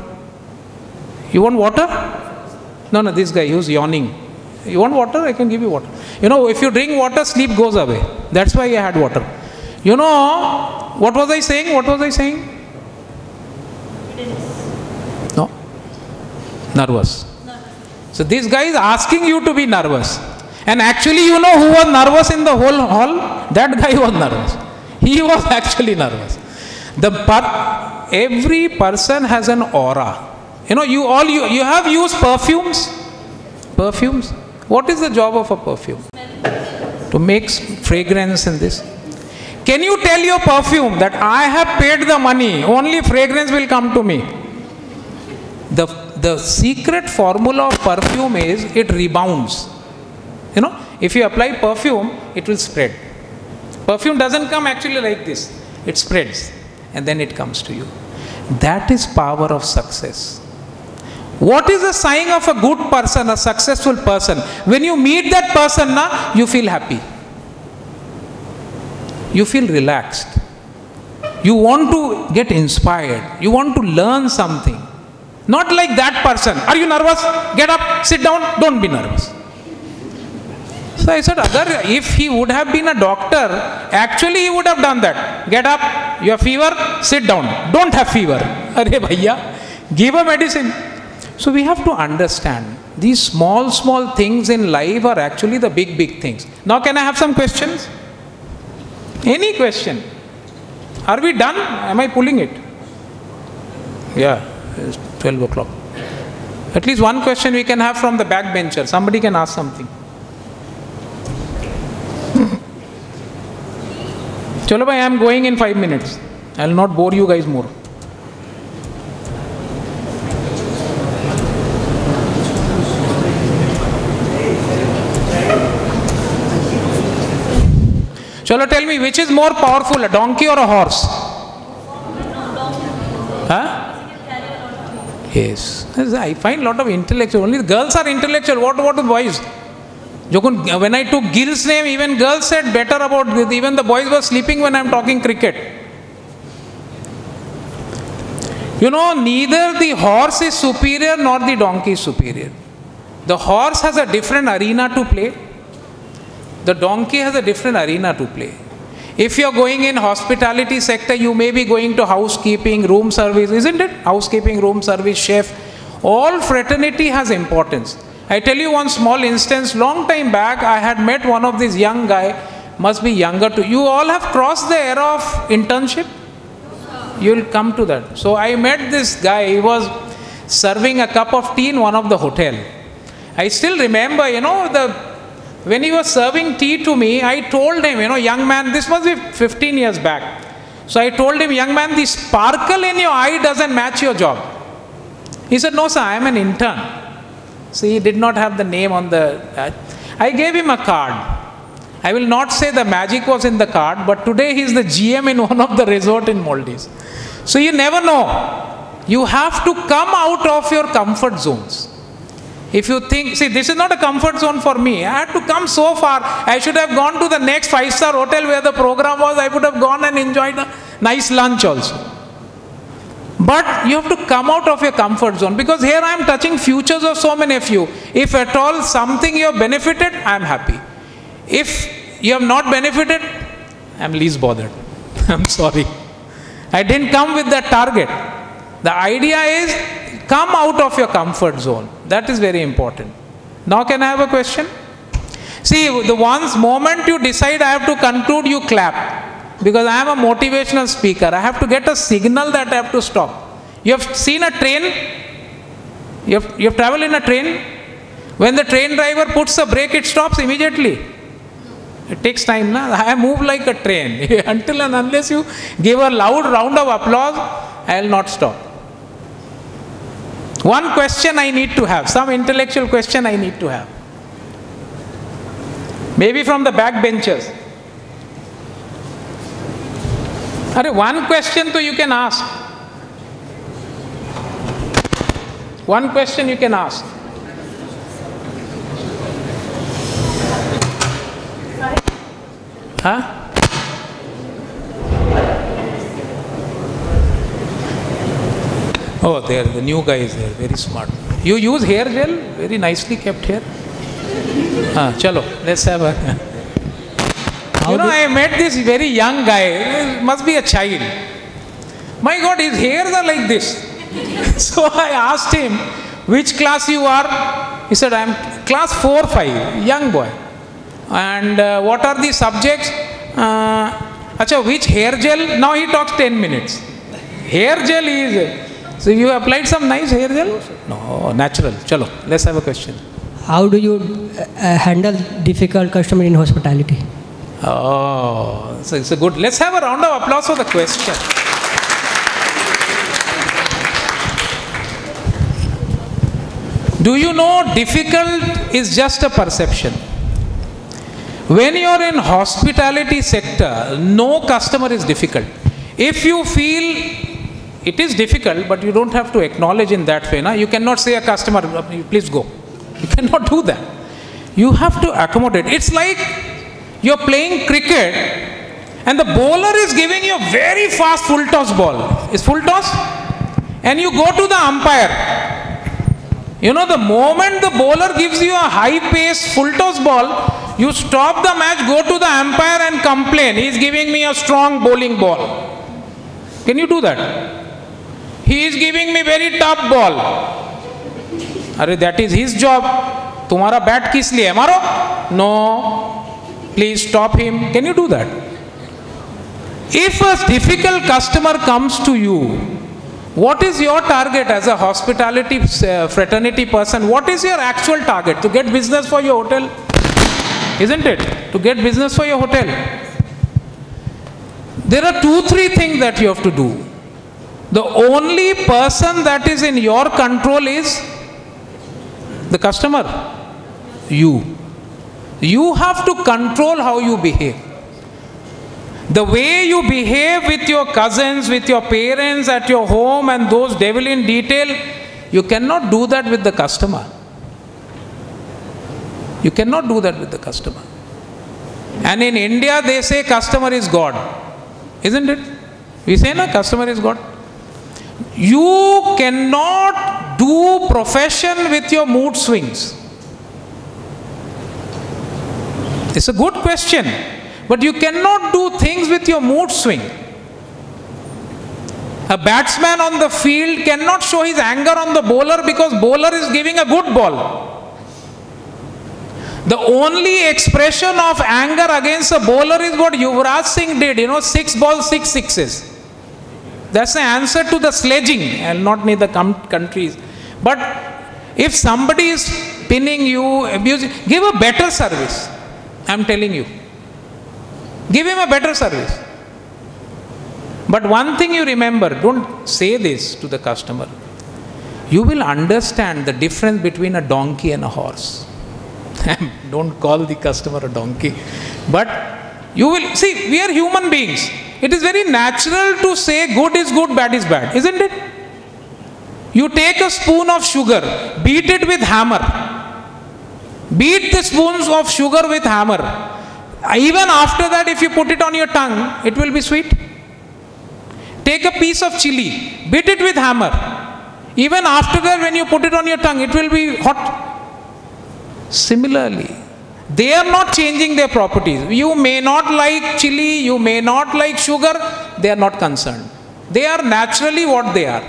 You want water? No, this guy, he was yawning. You want water? I can give you water. If you drink water, sleep goes away. That's why I had water. What was I saying? What was I saying? No. Nervous. So this guy is asking you to be nervous. And actually, who was nervous in the whole hall? That guy was nervous. He was actually nervous. Every person has an aura. You have used perfumes. Perfumes. What is the job of a perfume? To make fragrance in this. Can you tell your perfume that I have paid the money, only fragrance will come to me? The secret formula of perfume is it rebounds. If you apply perfume, it will spread. Perfume doesn't come actually like this. It spreads and then it comes to you. That is power of success. What is the sign of a good person, a successful person? When you meet that person, you feel happy. You feel relaxed. You want to get inspired. You want to learn something. Not like that person. Are you nervous? Get up, sit down, don't be nervous. So I said, if he would have been a doctor, actually he would have done that. Get up, you have fever, sit down. Don't have fever. Arey bhaiya, give a medicine. So we have to understand, these small things in life are actually the big things. Now can I have some questions? Any question? Are we done? Am I pulling it? Yeah, it's 12 o'clock. At least one question we can have from the backbencher. Somebody can ask something. Chalo bhai, I am going in 5 minutes. I will not bore you guys more. Chalo, tell me, which is more powerful, a donkey or a horse? Huh? Yes. I find a lot of intellectual. Only girls are intellectual. What about the boys? When I took Gill's name, even girls said better about this. Even the boys were sleeping when I am talking cricket. Neither the horse is superior nor the donkey is superior. The horse has a different arena to play. The donkey has a different arena to play. If you are going in hospitality sector, you may be going to housekeeping, room service, isn't it? Housekeeping, room service, chef. All fraternity has importance. I tell you one small instance. Long time back, I had met one of these young guy, must be younger to you. All have crossed the era of internship. You will come to that. So I met this guy. He was serving a cup of tea in one of the hotel. I still remember, when he was serving tea to me, I told him, young man, this must be 15 years back. So I told him, young man, the sparkle in your eye doesn't match your job. He said, no, sir, I am an intern. So he did not have the name on the... I gave him a card. I will not say the magic was in the card, but today he is the GM in one of the resort in Maldives. So you never know. You have to come out of your comfort zones. If you think, see, this is not a comfort zone for me. I had to come so far. I should have gone to the next 5-star hotel where the program was. I would have gone and enjoyed a nice lunch also. But you have to come out of your comfort zone, because here I am touching futures of so many of you. If at all something you have benefited, I am happy. If you have not benefited, I am least bothered. I am sorry. I didn't come with that target. The idea is, come out of your comfort zone. That is very important. Now can I have a question? See, the moment you decide I have to conclude, you clap. Because I am a motivational speaker. I have to get a signal that I have to stop. You have seen a train? You have traveled in a train? When the train driver puts a brake, it stops immediately. It takes time. I move like a train. Until and unless you give a loud round of applause, I will not stop. One question I need to have, some intellectual question I need to have. Maybe from the back benchers. One question so you can ask. One question you can ask. Huh? Oh, there, the new guy is there, very smart. You use hair gel? Very nicely kept hair. Chalo, let's have a... I met this very young guy, must be a child. My God, his hairs are like this. So I asked him, which class you are? He said, I am class 4-5, young boy. And what are the subjects? Which hair gel? Now he talks 10 minutes. Hair gel is... So you applied some nice hair gel? No, natural. Chalo, let's have a question. How do you handle difficult customer in hospitality? Oh, so it's a good. Let's have a round of applause for the question. Do you know difficult is just a perception? When you are in hospitality sector, no customer is difficult. If you feel it is difficult, but you don't have to acknowledge in that way. You cannot say a customer, please go. You cannot do that. You have to accommodate. It's like you're playing cricket and the bowler is giving you a very fast full toss ball. It's full toss? And you go to the umpire. The moment the bowler gives you a high pace full toss ball, you stop the match, go to the umpire and complain. He's giving me a strong bowling ball. Can you do that? He is giving me very tough ball. That is his job. Tumhara bat kis liye? Maro? No. Please stop him. Can you do that? If a difficult customer comes to you, what is your target as a hospitality fraternity person? What is your actual target? To get business for your hotel? Isn't it? To get business for your hotel. There are 2-3 things that you have to do. The only person that is in your control is the customer. You. You have to control how you behave. The way you behave with your cousins, with your parents, at your home and those devil in detail, you cannot do that with the customer. You cannot do that with the customer. And in India, they say customer is God. Isn't it? We say, no, customer is God. You cannot do profession with your mood swings. It's a good question. But you cannot do things with your mood swing. A batsman on the field cannot show his anger on the bowler because bowler is giving a good ball. The only expression of anger against a bowler is what Yuvraj Singh did, 6 balls, 6 sixes. That's the answer to the sledging. I'll not name the countries. But if somebody is pinning you, abusing. Give a better service. I'm telling you. Give him a better service. But one thing you remember, don't say this to the customer. You will understand the difference between a donkey and a horse. Don't call the customer a donkey. But you will, see, we are human beings. It is very natural to say good is good, bad is bad, isn't it? You take a spoon of sugar, beat it with hammer. Beat the spoons of sugar with hammer. Even after that, if you put it on your tongue, it will be sweet. Take a piece of chili, beat it with hammer. Even after that, when you put it on your tongue, it will be hot. Similarly, they are not changing their properties. You may not like chili, you may not like sugar, they are not concerned. They are naturally what they are.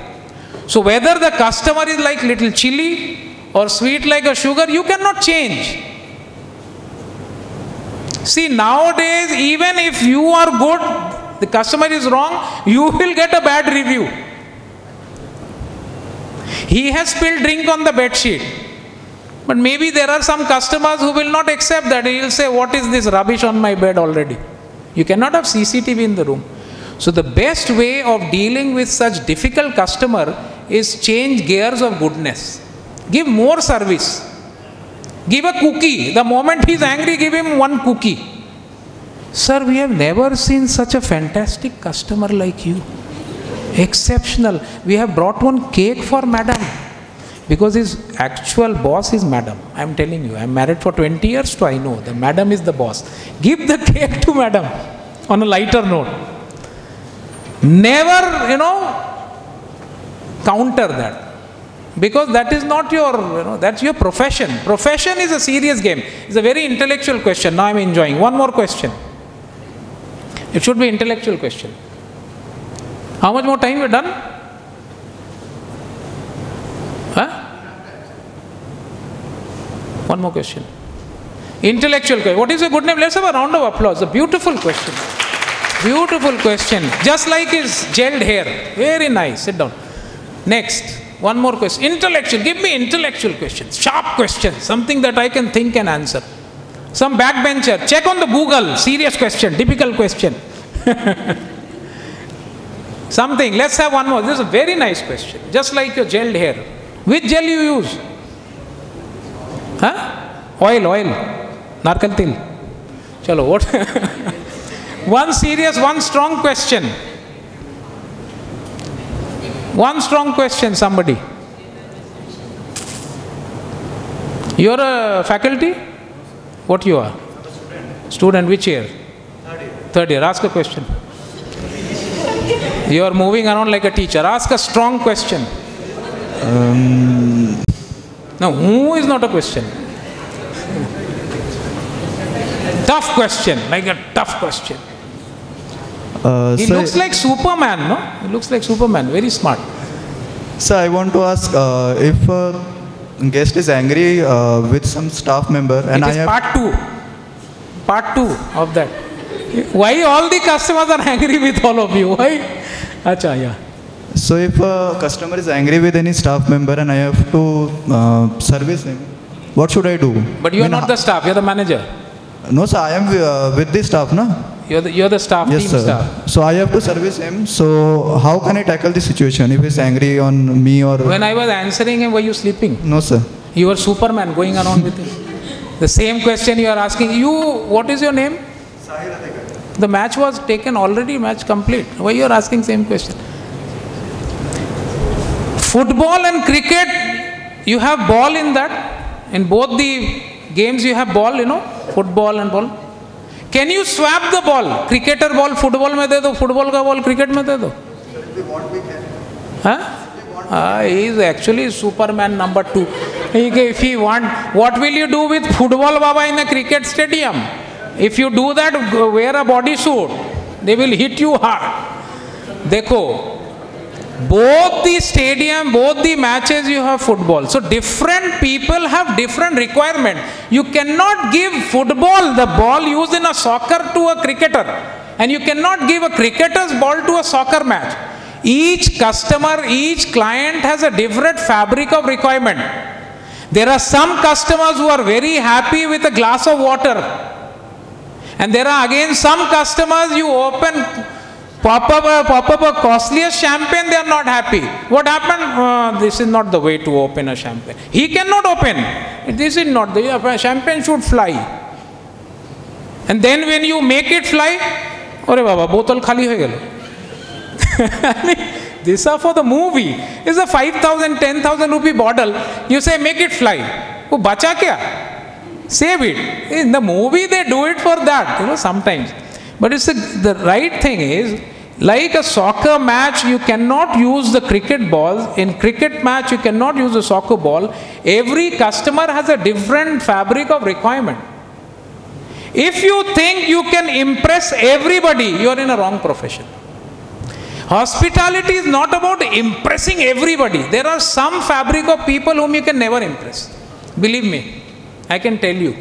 So whether the customer is like little chili or sweet like a sugar, you cannot change. See, nowadays, even if you are good, the customer is wrong, you will get a bad review. He has spilled drink on the bed sheet. But maybe there are some customers who will not accept that. He will say, what is this rubbish on my bed already? You cannot have CCTV in the room. So the best way of dealing with such difficult customer is change gears of goodness. Give more service. Give a cookie. The moment he is angry, give him one cookie. Sir, we have never seen such a fantastic customer like you. Exceptional. We have brought one cake for madam. Because his actual boss is madam. I am telling you, I am married for 20 years, so I know. The madam is the boss. Give the cake to madam on a lighter note. Never, counter that. Because that is not your, that's your profession. Profession is a serious game. It's a very intellectual question. Now I am enjoying. One more question. It should be intellectual question. How much more time we are done? Huh? One more question. Intellectual question. What is your good name? Let's have a round of applause. A beautiful question. Beautiful question. Just like his gelled hair. Very nice. Sit down. Next. One more question. Intellectual. Give me intellectual questions. Sharp questions. Something that I can think and answer. Some backbencher. Check on the Google. Serious question. Typical question. Something. Let's have one more. This is a very nice question. Just like your gelled hair. Which gel you use? Huh? Oil. Narkal til. Chalo, what? One serious, one strong question. One strong question, somebody. You are a faculty? What you are? Student, which year? Third year. Ask a question. You are moving around like a teacher. Ask a strong question. No, who is not a question? Tough question, like a tough question. He looks like Superman, no? He looks like Superman, very smart. Sir, I want to ask if a guest is angry with some staff member and it is part two of that. Why all the customers are angry with all of you? Why? Acha, yeah. So if a customer is angry with any staff member and I have to service him, what should I do? But you are not the staff, you are the manager. No, sir, I am with the staff, no? You're the staff, yes, team sir. staff. So I have to service him. So how can I tackle the situation if he's angry on me or... When I was answering him, were you sleeping? No, sir. You were Superman going around with him. The same question you are asking. What is your name? The match was taken already, match complete. Why you are asking same question? Football and cricket, you have ball in that. In both the games you have ball, football and ball. Can you swap the ball? Cricketer ball football mein de do, football ka ball cricket mein de do. Huh? He is actually Superman number 2. If he want, what will you do with football baba in a cricket stadium? If you do that, wear a body suit. They will hit you hard. Dekho. Both the stadium, both the matches you have football. So different people have different requirement. You cannot give football, the ball used in a soccer, to a cricketer. And you cannot give a cricketer's ball to a soccer match. Each customer, each client has a different fabric of requirement. There are some customers who are very happy with a glass of water. And there are again some customers you pop up a costliest champagne, they are not happy. What happened? This is not the way to open a champagne. He cannot open. This is not the champagne should fly. And then when you make it fly, Ore Baba, bottle khali hoye gelo. These are for the movie. It's a 5,000, 10,000 rupee bottle. You say make it fly. Oh, bacha kya? Save it. In the movie they do it for that, sometimes. But it's the right thing is, like a soccer match, you cannot use the cricket balls. In cricket match, you cannot use the soccer ball. Every customer has a different fabric of requirement. If you think you can impress everybody, you are in a wrong profession. Hospitality is not about impressing everybody. There are some fabric of people whom you can never impress. Believe me, I can tell you.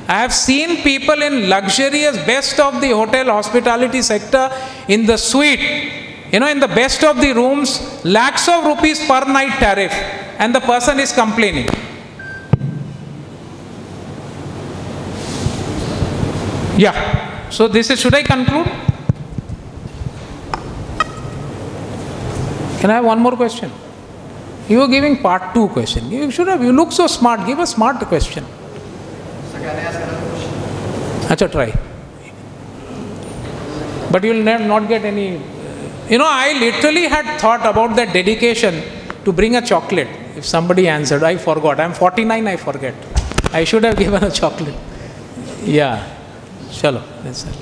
I have seen people in luxurious, best of the hotel hospitality sector, in the suite, in the best of the rooms, lakhs of rupees per night tariff, and the person is complaining. Yeah. So this is, should I conclude? Can I have one more question? You are giving part 2 question. You should have, you look so smart, give a smart question. So can I ask another question? Acha, try. But you will not get any... I literally had thought about that dedication to bring a chocolate. If somebody answered, I forgot. I'm 49, I forget. I should have given a chocolate. Yeah. Chalo, that's it.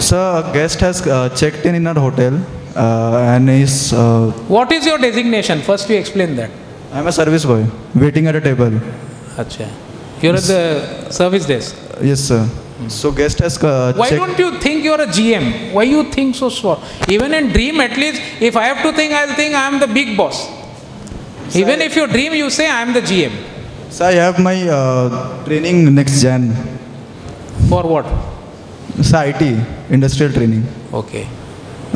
So a guest has checked in our hotel and is... What is your designation? First you explain that. I'm a service boy, waiting at a table. Achha. You're at the service desk? Yes, sir. So guest has Why don't you think you're a GM? Why you think so small? Even in dream, at least, if I have to think, I'll think I'm the big boss. So even if you dream, you say I'm the GM. So I have my training next Jan. For what? So IT, industrial training. Okay.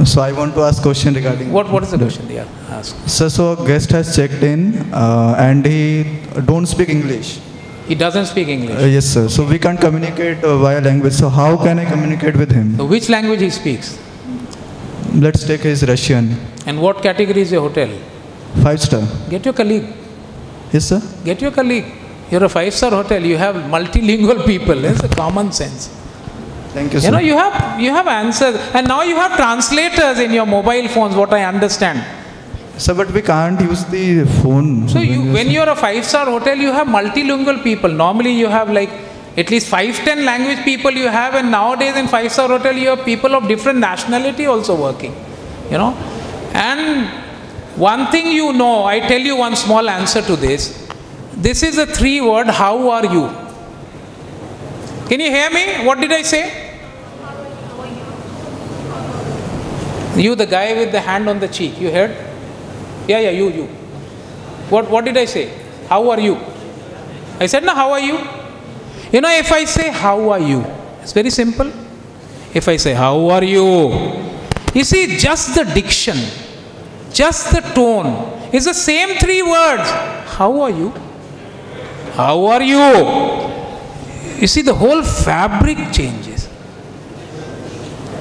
So I want to ask question regarding... What is the question they are asking? So a guest has checked in and he don't speak English. He doesn't speak English? Yes, sir. So we can't communicate via language. So how can I communicate with him? So which language he speaks? Let's take his Russian. And what category is your hotel? 5-star. Get your colleague. Yes, sir. Get your colleague. You're a 5-star hotel. You have multilingual people. It's a common sense. Thank you, sir. You have answers. And now you have translators in your mobile phones, what I understand. Sir, but we can't use the phone. So when you're a 5-star hotel, you have multilingual people. Normally you have like at least 5-10 language people you have, and nowadays in 5-star hotel you have people of different nationality also working. And one thing I tell you one small answer to this. This is a 3-word, how are you? Can you hear me? What did I say? You, the guy with the hand on the cheek, you heard? Yeah, you. What did I say? How are you? I said, no, how are you? If I say, how are you? It's very simple. If I say, how are you? You see, just the diction, just the tone is the same 3 words. How are you? How are you? You see, the whole fabric changes.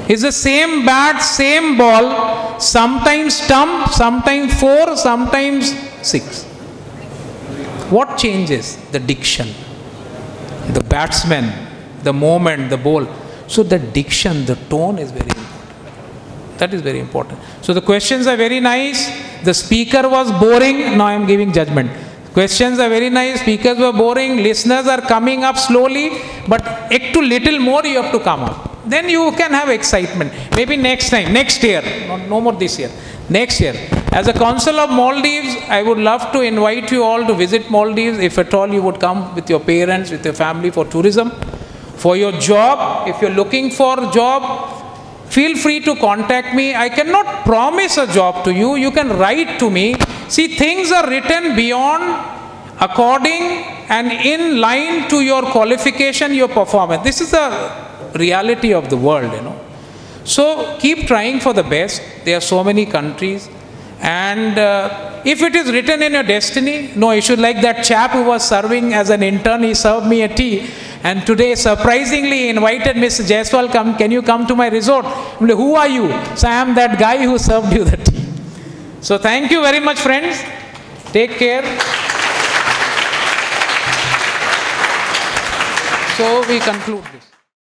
It's the same bat, same ball, sometimes stump, sometimes 4, sometimes 6. What changes? The diction, the batsman, the moment, the ball. So the diction, the tone is very important. That is very important. So the questions are very nice. The speaker was boring. Now I am giving judgment. Questions are very nice. Speakers were boring. Listeners are coming up slowly. But to little more you have to come up. Then you can have excitement. Maybe next time, next year. No more this year. Next year. As a Consul of Maldives, I would love to invite you all to visit Maldives. If at all you would come with your parents, with your family for tourism. For your job, if you're looking for a job, feel free to contact me. I cannot promise a job to you. You can write to me. See, things are written beyond, according and in line to your qualification, your performance. This is the reality of the world, So keep trying for the best. There are so many countries. And if it is written in your destiny, no, you should like that chap who was serving as an intern. He served me a tea, and today surprisingly invited Mr. Jaiswal, can you come to my resort? I'm like, who are you? So I am that guy who served you the tea. So thank you very much, friends. Take care. So we conclude this.